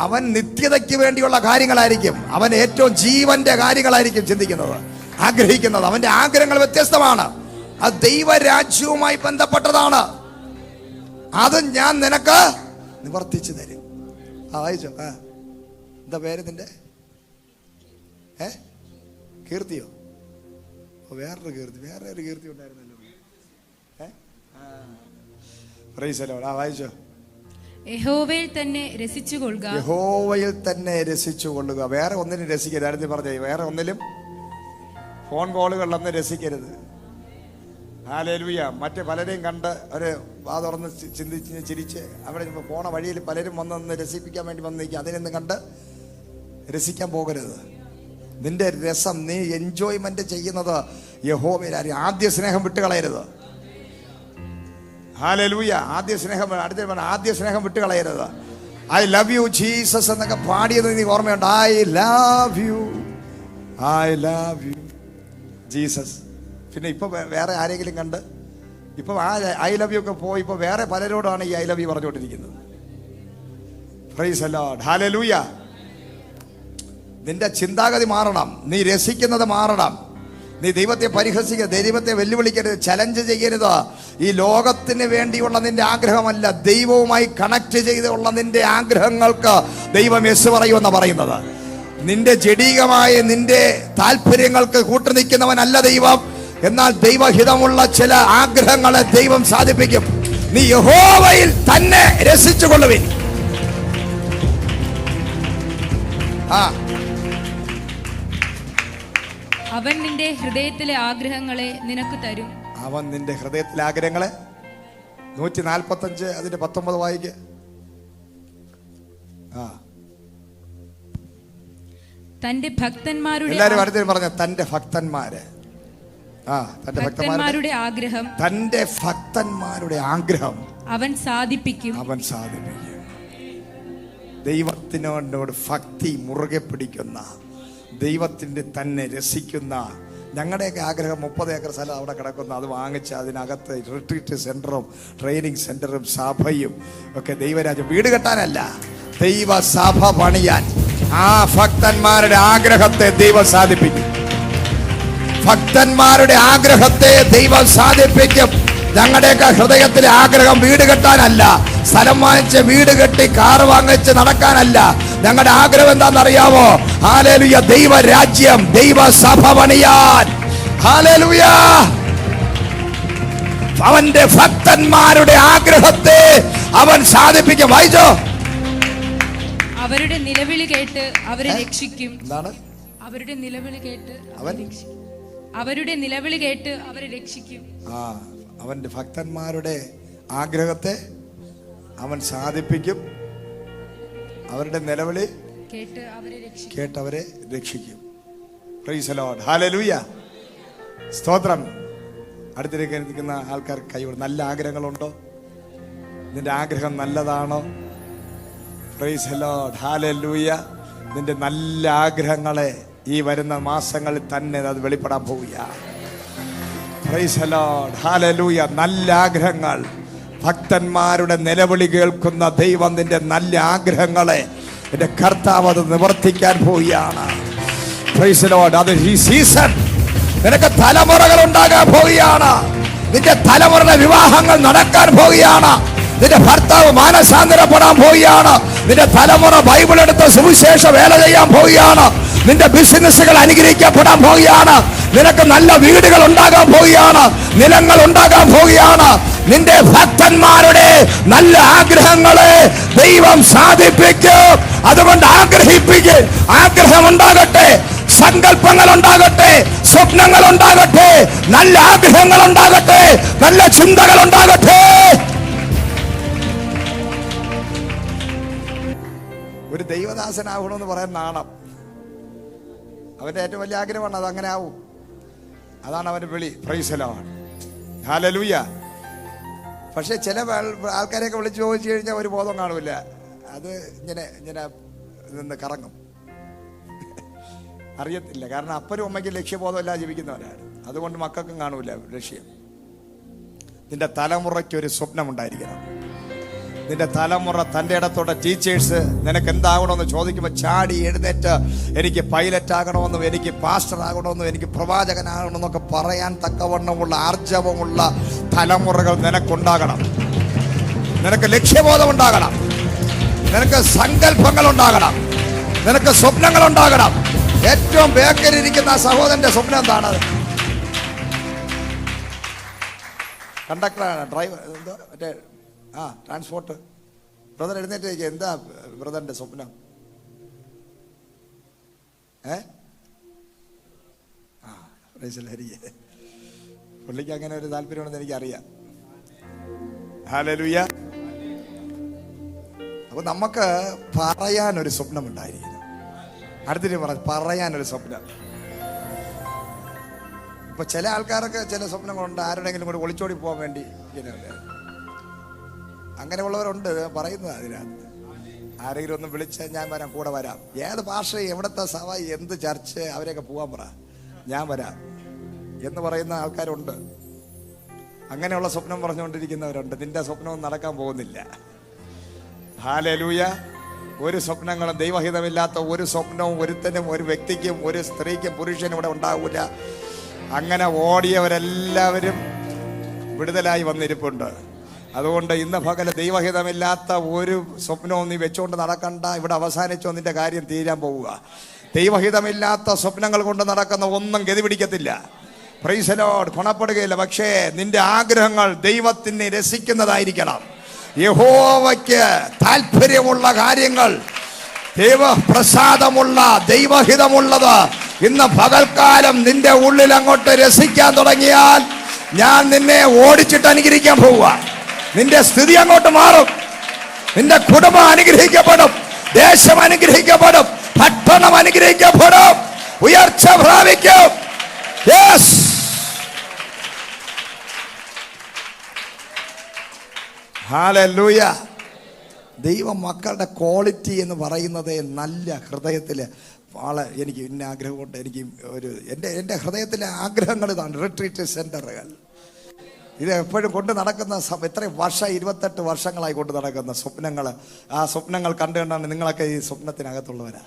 അവൻ നിത്യതയ്ക്ക് വേണ്ടിയുള്ള കാര്യങ്ങളായിരിക്കും, അവൻ ഏറ്റവും ജീവന്റെ കാര്യങ്ങളായിരിക്കും ചിന്തിക്കുന്നത്, ആഗ്രഹിക്കുന്നത്. അവന്റെ ആഗ്രഹങ്ങൾ വ്യത്യസ്തമാണ്. അത് ദൈവരാജ്യവുമായി ബന്ധപ്പെട്ടതാണ്. അത് ഞാൻ നിനക്ക് നിവർത്തിച്ചു തരും. വായിച്ചോ. എന്താ പേര് നിന്റെ? കീർത്തിയോ? വേറൊരു കീർത്തി ഉണ്ടായിരുന്നല്ലോ. Price the Lord. വായിച്ചോ. യഹോവയിൽ തന്നെ രസിച്ചുകൊള്ളുക. യഹോവയിൽ തന്നെ രസിച്ചുകൊള്ളുക. വേറെ ഒന്നിനും രസിക്കരുത്. അടുത്ത് പറഞ്ഞേ, വേറെ ഒന്നിലും, ഫോൺ കോളുകളിലൊന്നും രസിക്കരുത്. ഹല്ലേലൂയ. മറ്റു പലരെയും കണ്ട് ഒരു വാ തുറന്ന് ചിന്തിച്ച് ചിരിച്ച് അവിടെ പോണ വഴിയിൽ പലരും വന്നൊന്ന് രസിപ്പിക്കാൻ വേണ്ടി വന്നിരിക്കുക. അതിനൊന്നും കണ്ട് രസിക്കാൻ പോകരുത്. നിന്റെ രസം, നീ എൻജോയ്മെന്റ് ചെയ്യുന്നത് യഹോവയിലായിരിക്കും. ആദ്യ സ്നേഹം വിട്ടുകളയരുത്. ഹല്ലേലൂയ. ആദ്യ സ്നേഹം വിട്ടുകളയരുത്. ഐ ലവ് യു ജീസസ് എന്നൊക്കെ പാടിയത് നീ ഓർമ്മയുണ്ട്? I love you Jesus. പിന്നെ ഇപ്പൊ വേറെ ആരെങ്കിലും കണ്ട് ഇപ്പൊ ആ ഐ ലവ് യു ഒക്കെ പോയി ഇപ്പൊ വേറെ പലരോടാണ് ഈ ഐ ലവ് യു പറഞ്ഞുകൊണ്ടിരിക്കുന്നത്. Price the lord. ഹല്ലേലൂയ. നിന്റെ ചിന്താഗതി മാറണം. നീ രസിക്കുന്നത് മാറണം. നീ ദൈവത്തെ പരിഹസിക്കരുത്, ദൈവത്തെ വെല്ലുവിളിക്കരുത്, ചലഞ്ച് ചെയ്യരുത്. ഈ ലോകത്തിന് വേണ്ടിയുള്ള നിന്റെ ആഗ്രഹമല്ല, ദൈവവുമായി കണക്ട് ചെയ്തുള്ള നിന്റെ ആഗ്രഹങ്ങൾക്ക് ദൈവം യെസ് പറയുമെന്ന് പറയുന്നത്. നിന്റെ ജഡീകമായ നിന്റെ താല്പര്യങ്ങൾക്ക് കൂട്ടുനിൽക്കുന്നവനല്ല ദൈവം. എന്നാൽ ദൈവഹിതമുള്ള ചില ആഗ്രഹങ്ങളെ ദൈവം സാധിപ്പിക്കും. നീ യഹോവയിൽ തന്നെ രസിച്ചുകൊള്ളുവിൻ. അവൻ നിന്റെ ഹൃദയത്തിലെ ആഗ്രഹങ്ങളെ നിനക്ക് തരും. അവൻ നിന്റെ ഹൃദയത്തിലെ ആഗ്രഹങ്ങളെ 145 അതിന്റെ 19 വായിക്ക്. തന്റെ ഭക്തന്മാരുടെ എല്ലാരും അടുത്ത് പറഞ്ഞ തന്റെ ഭക്തന്മാര്. തന്റെ ഭക്തന്മാരുടെ ആഗ്രഹം, തന്റെ ഭക്തന്മാരുടെ ആഗ്രഹം അവൻ സാധിപ്പിക്കും. ദൈവത്തിനോട് ഭക്തി മുറുകെ പിടിക്കുന്ന, ദൈവത്തിന്റെ തന്നെ രസിക്കുന്ന, ഞങ്ങളുടെയൊക്കെ ആഗ്രഹം 30 ഏക്കർ സ്ഥലം അവിടെ കിടക്കുന്ന, അത് വാങ്ങിച്ച് അതിനകത്ത് റിട്രീറ്റ് സെന്ററും ട്രെയിനിങ് സെന്ററും സഭയും ഒക്കെ ദൈവരാജ്യം വീട് കെട്ടാനല്ല, ദൈവസഭ പണിയാൻ. ആ ഭക്തന്മാരുടെ ആഗ്രഹത്തെ ദൈവം സാധിപ്പിക്കും. ഭക്തന്മാരുടെ ആഗ്രഹത്തെ ദൈവം സാധിപ്പിക്കും. ഞങ്ങളുടെയൊക്കെ ഹൃദയത്തിലെ ആഗ്രഹം വീട് കെട്ടാനല്ല, സ്ഥലം വാങ്ങിച്ച് വീട് കെട്ടി കാറ് വാങ്ങിച്ച് നടക്കാനല്ല. ഞങ്ങളുടെ ആഗ്രഹം എന്താണെന്നറിയാമോ? ഹല്ലേലൂയ, ദൈവരാജ്യം, ദൈവസഭ പണിയാൻ. ഹല്ലേലൂയ. അവന്റെ ഭക്തന്മാരുടെ ആഗ്രഹത്തെ അവൻ സാധിപ്പിക്കും. വായിച്ചോ. അവരുടെ നിലവിളി കേട്ട് അവരെ രക്ഷിക്കും. എന്താണ്? അവരുടെ നിലവിളി കേട്ട് അവൻ അവരുടെ നിലവിളി കേട്ട് അവരെ രക്ഷിക്കും. അവന്റെ ഭക്തന്മാരുടെ ആഗ്രഹത്തെ അവൻ സാധിപ്പിക്കും. അവരുടെ നിലവിളി കേട്ട് അവരെ രക്ഷിക്കും. Price the lord. ഹല്ലേലൂയ. സ്തോത്രം. അടുത്തിരിക്കാൻ നിൽക്കുന്ന ആൾക്കാർക്ക് കൈയോട്. നല്ല ആഗ്രഹങ്ങളുണ്ടോ? നിന്റെ ആഗ്രഹം നല്ലതാണോ? Price the lord. ഹല്ലേലൂയ. നിന്റെ നല്ല ആഗ്രഹങ്ങളെ ഈ വരുന്ന മാസങ്ങളിൽ തന്നെ അത് വെളിപ്പെടാൻ പോവുക. Price the lord. ഹല്ലേലൂയ. നല്ല ആഗ്രഹങ്ങൾ, ഭക്തന്മാരുടെ നിലവിളി കേൾക്കുന്ന ദൈവം നിന്റെ നല്ല ആഗ്രഹങ്ങളെ നിന്റെ കർത്താവ് അത് നിവർത്തിക്കാൻ പോവുകയാണ്. Price the Lord. അത് ഈ സീസൺ നിനക്ക് തലമുറകൾ ഉണ്ടാകാൻ പോവുകയാണ്. നിന്റെ തലമുറയുടെ വിവാഹങ്ങൾ നടക്കാൻ പോവുകയാണ്. നിന്റെ ഭർത്താവ് മാനസാന്തരപ്പെടാൻ പോവുകയാണ്. നിന്റെ തലമുറ ബൈബിൾ എടുത്ത് സുവിശേഷ വേല ചെയ്യാൻ പോവുകയാണ്. നിന്റെ ബിസിനസ്സുകൾ അനുഗ്രഹിക്കപ്പെടാൻ പോവുകയാണ്. നിനക്ക് നല്ല വീടുകൾ ഉണ്ടാകാൻ പോവുകയാണ്. നിലങ്ങൾ ഉണ്ടാകാൻ പോവുകയാണ്. നിന്റെ ഭക്തന്മാരുടെ നല്ല ആഗ്രഹങ്ങളെ ദൈവം സാധിപ്പിക്കും. അതുകൊണ്ട് ആഗ്രഹിപ്പിക്കും. ആഗ്രഹം ഉണ്ടാകട്ടെ, സങ്കല്പങ്ങൾ ഉണ്ടാകട്ടെ, സ്വപ്നങ്ങൾ ഉണ്ടാകട്ടെ, നല്ല ആഗ്രഹങ്ങൾ ഉണ്ടാകട്ടെ, നല്ല ചിന്തകൾ ഉണ്ടാകട്ടെ. ഒരു ദൈവദാസനാകണമെന്ന് പറയാൻ നാണം. അവന്റെ ഏറ്റവും വലിയ ആഗ്രഹമാണ് അത് അങ്ങനെ ആവും. അതാണ് അവന്റെ വിളി. Price the lord. ഹല്ലേലൂയ. പക്ഷെ ചില ആൾക്കാരെയൊക്കെ വിളിച്ച് ചോദിച്ചു കഴിഞ്ഞാൽ ഒരു ബോധം കാണില്ല. അത് ഇങ്ങനെ ഇങ്ങനെ നിന്ന് കറങ്ങും. അറിയത്തില്ല. കാരണം അപ്പനും അമ്മയ്ക്കും ലക്ഷ്യബോധമില്ലാതെ ജീവിക്കുന്നവരാണ്. അതുകൊണ്ട് മക്കൾക്കും കാണൂല ലക്ഷ്യം. നിന്റെ തലമുറയ്ക്ക് ഒരു സ്വപ്നം ഉണ്ടായിരിക്കണം. നിന്റെ തലമുറ തൻ്റെ ഇടത്തോടെ ടീച്ചേഴ്സ് നിനക്ക് എന്താകണമെന്ന് ചോദിക്കുമ്പോൾ ചാടി എഴുന്നേറ്റ് എനിക്ക് പൈലറ്റ് ആകണമെന്നും എനിക്ക് പാസ്റ്റർ ആകണമെന്നും എനിക്ക് പ്രവാചകനാകണമെന്നൊക്കെ പറയാൻ തക്കവണ്ണമുള്ള ആർജവമുള്ള തലമുറകൾ നിനക്കുണ്ടാകണം. നിനക്ക് ലക്ഷ്യബോധം ഉണ്ടാകണം. നിനക്ക് സങ്കല്പങ്ങൾ ഉണ്ടാകണം. നിനക്ക് സ്വപ്നങ്ങൾ ഉണ്ടാകണം. ഏറ്റവും ബേക്കലിരിക്കുന്ന സഹോദരന്റെ സ്വപ്നം എന്താണ്? കണ്ടക്ടറാണ്, ഡ്രൈവർ, എന്തോ മറ്റേ ട്രാൻസ്പോർട്ട്. ബ്രദർ എഴുന്നേറ്റ്. എന്താ ബ്രദറിന്റെ സ്വപ്നം? പുള്ളിക്ക് അങ്ങനെ ഒരു താല്പര്യമുണ്ടെന്ന് എനിക്കറിയാം. ഹല്ലേലൂയ. അപ്പൊ നമുക്ക് പറയാനൊരു സ്വപ്നം ഉണ്ടായിരിക്കണം. അടുത്തിട്ട് പറയാനൊരു സ്വപ്നം. ഇപ്പൊ ചില ആൾക്കാരൊക്കെ ചില സ്വപ്നങ്ങളുണ്ട്. ആരുടെങ്കിലും കൂടെ ഒളിച്ചോടി പോകാൻ വേണ്ടി അങ്ങനെയുള്ളവരുണ്ട്. പറയുന്നത് അതിനകത്ത് ആരെങ്കിലും ഒന്ന് വിളിച്ചാൽ ഞാൻ വരാം, കൂടെ വരാം. ഏത് ഭാഷ, എവിടത്തെ സഭ, എന്ത് ചർച്ച്, അവരെയൊക്കെ പോകാൻ പറ, ഞാൻ വരാം എന്ന് പറയുന്ന ആൾക്കാരുണ്ട്. അങ്ങനെയുള്ള സ്വപ്നം പറഞ്ഞുകൊണ്ടിരിക്കുന്നവരുണ്ട്. നിന്റെ സ്വപ്നവും നടക്കാൻ പോകുന്നില്ല. ഹല്ലേലൂയ. ഒരു സ്വപ്നങ്ങളും ദൈവഹിതമില്ലാത്ത ഒരു സ്വപ്നവും ഒരുത്തനും ഒരു വ്യക്തിക്കും ഒരു സ്ത്രീക്കും പുരുഷനും ഇവിടെ ഉണ്ടാവില്ല. അങ്ങനെ ഓടിയവരെല്ലാവരും വിടുതലായി വന്നിരിപ്പുണ്ട്. അതുകൊണ്ട് ഇന്ന് പകല് ദൈവഹിതമില്ലാത്ത ഒരു സ്വപ്നവും നീ വെച്ചുകൊണ്ട് നടക്കണ്ട. ഇവിടെ അവസാനിച്ചോ, നിന്റെ കാര്യം തീരാൻ പോവുക. ദൈവഹിതമില്ലാത്ത സ്വപ്നങ്ങൾ കൊണ്ട് നടക്കുന്ന ഒന്നും ഗതി പിടിക്കത്തില്ല. Praise the lord. ഗുണപ്പെടുകയില്ല. പക്ഷേ നിന്റെ ആഗ്രഹങ്ങൾ ദൈവത്തിനെ രസിക്കുന്നതായിരിക്കണം. യഹോവയ്ക്ക് താല്പര്യമുള്ള കാര്യങ്ങൾ, ദൈവപ്രസാദമുള്ള, ദൈവഹിതമുള്ളത് ഇന്ന് പകൽക്കാലം നിന്റെ ഉള്ളിൽ അങ്ങോട്ട് രസിക്കാൻ തുടങ്ങിയാൽ ഞാൻ നിന്നെ ഓടിച്ചിട്ട് അനുഗ്രഹിക്കാൻ പോവുക. നിന്റെ സ്ഥിതി അങ്ങോട്ട് മാറും. നിന്റെ കുടുംബം അനുഗ്രഹിക്കപ്പെടും, ദേശം അനുഗ്രഹിക്കപ്പെടും, പട്ടണം അനുഗ്രഹിക്കപ്പെടും, ഉയർച്ച പ്രാപിക്കും. Yes, hallelujah. ദൈവ മക്കളുടെ ക്വാളിറ്റി എന്ന് പറയുന്നത് നല്ല ഹൃദയത്തില് എനിക്ക് ഇന്ന ആഗ്രഹമുണ്ട്. എനിക്ക് എൻ്റെ ഹൃദയത്തിലെ ആഗ്രഹങ്ങൾ ഇതാണ്. റിട്രീറ്റ് സെന്ററുകൾ ഇത് എപ്പോഴും കൊണ്ട് നടക്കുന്ന എത്ര വർഷം 28 വർഷങ്ങളായി കൊണ്ട് നടക്കുന്ന സ്വപ്നങ്ങൾ. ആ സ്വപ്നങ്ങൾ കണ്ടുകൊണ്ടാണ് നിങ്ങളൊക്കെ ഈ സ്വപ്നത്തിനകത്തുള്ളവരാ.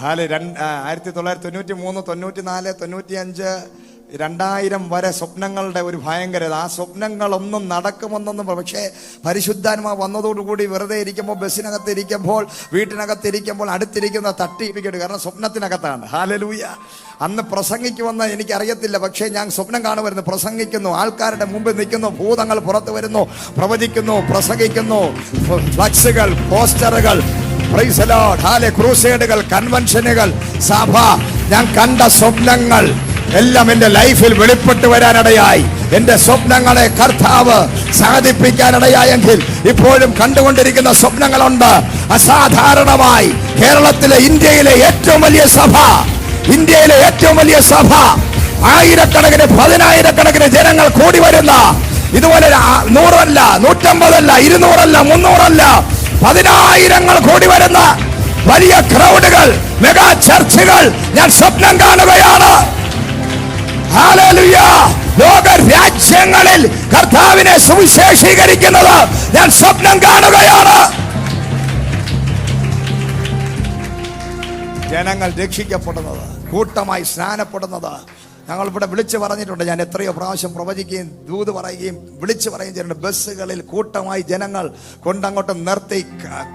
1993, 94, 95, 2000 വരെ സ്വപ്നങ്ങളുടെ ഒരു ഭയങ്കരത. ആ സ്വപ്നങ്ങളൊന്നും നടക്കുമെന്നൊന്നും, പക്ഷേ പരിശുദ്ധാത്മാ വന്നതോടുകൂടി വെറുതെ ഇരിക്കുമ്പോൾ, ബസ്സിനകത്ത് ഇരിക്കുമ്പോൾ, വീട്ടിനകത്തിരിക്കുമ്പോൾ അടുത്തിരിക്കുന്ന തട്ടിപ്പിക്കട്ടെ. കാരണം സ്വപ്നത്തിനകത്താണ്. ഹല്ലേലൂയ. അന്ന് പ്രസംഗിക്കുമെന്ന് എനിക്കറിയത്തില്ല, പക്ഷേ ഞാൻ സ്വപ്നം കാണുമായിരുന്നു. പ്രസംഗിക്കുന്നു, ആൾക്കാരുടെ മുമ്പിൽ നിൽക്കുന്നു, ഭൂതങ്ങൾ പുറത്തു വരുന്നു, പ്രവചിക്കുന്നു, പ്രസംഗിക്കുന്നു, ഫ്ലക്സുകൾ, പോസ്റ്ററുകൾ, പ്രൈസ് ദി ലോർഡ്, ഹാലെ, ക്രൂസേഡുകൾ, കൺവെൻഷനുകൾ, സഭ. ഞാൻ കണ്ട സ്വപ്നങ്ങൾ എല്ലാം എൻ്റെ ലൈഫിൽ വെളിപ്പെട്ട് വരാനിടയായി. എൻ്റെ സ്വപ്നങ്ങളെ കർത്താവ് സാധിപ്പിക്കാനിടയായെങ്കിൽ ഇപ്പോഴും കണ്ടുകൊണ്ടിരിക്കുന്ന സ്വപ്നങ്ങളുണ്ട്. അസാധാരണമായി കേരളത്തിലെ, ഇന്ത്യയിലെ ഏറ്റവും വലിയ സഭ, ഇന്ത്യയിലെ ഏറ്റവും വലിയ സഭ, ആയിരക്കണക്കിന്, 10,000-കണക്കിന് ജനങ്ങൾ കൂടി വരുന്ന, ഇതുപോലെ 100 അല്ല, 150 അല്ല, 200 അല്ല, 300 അല്ല, 10,000 കൂടി വരുന്ന വലിയ ക്രൗഡുകൾ, മെഗാ ചർച്ചുകൾ ഞാൻ സ്വപ്നം കാണുകയാണ്. ഹല്ലേലൂയ. ലോക രാജ്യങ്ങളിൽ കർത്താവിനെ സുവിശേഷീകരിക്കുന്നത് ഞാൻ സ്വപ്നം കാണുകയാണ്. ജനങ്ങൾ രക്ഷിക്കപ്പെടുന്നത്, കൂട്ടമായി സ്നാനപ്പെടുന്നത് ഞങ്ങൾ ഇവിടെ വിളിച്ചു പറഞ്ഞിട്ടുണ്ട്. ഞാൻ എത്രയോ പ്രാവശ്യം പ്രവചിക്കുകയും ദൂത് പറയുകയും വിളിച്ചു പറയുകയും ചെയ്തിട്ടുണ്ട്. ബസ്സുകളിൽ കൂട്ടമായി ജനങ്ങൾ കൊണ്ടങ്ങോട്ട് നിർത്തി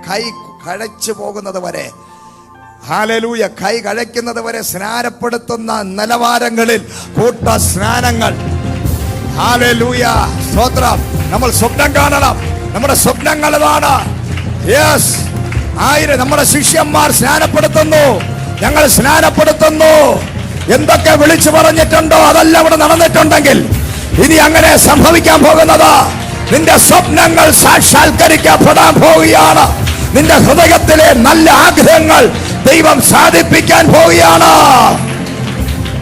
കൈ കഴച്ചു പോകുന്നത് വരെ, ഹല്ലേലൂയ, കൈ കഴയ്ക്കുന്നത് വരെ സ്നാനപ്പെടുത്തുന്ന നിലവാരങ്ങളിൽ കൂട്ട സ്നാനങ്ങൾ. ഹല്ലേലൂയ, സ്തോത്രം. നമ്മൾ സ്വപ്നം കാണണം. നമ്മുടെ സ്വപ്നങ്ങൾ ഇതാണ്. യെസ്, നമ്മുടെ ശിഷ്യന്മാർ സ്നാനപ്പെടുത്തുന്നു, ഞങ്ങൾ സ്നാനപ്പെടുത്തുന്നു. എന്തൊക്കെ വിളിച്ചു പറഞ്ഞിട്ടുണ്ടോ അതെല്ലാം ഇവിടെ നടന്നിട്ടുണ്ടെങ്കിൽ ഇനി അങ്ങനെ സംഭവിക്കാൻ പോകുന്നത്, നിന്റെ സ്വപ്നങ്ങൾ സാക്ഷാത്കരിക്കപ്പെടാൻ പോവുകയാണ്. നിന്റെ ഹൃദയത്തിലെ നല്ല ആഗ്രഹങ്ങൾ ദൈവം സാധിപ്പിക്കാൻ പോവുകയാണ്.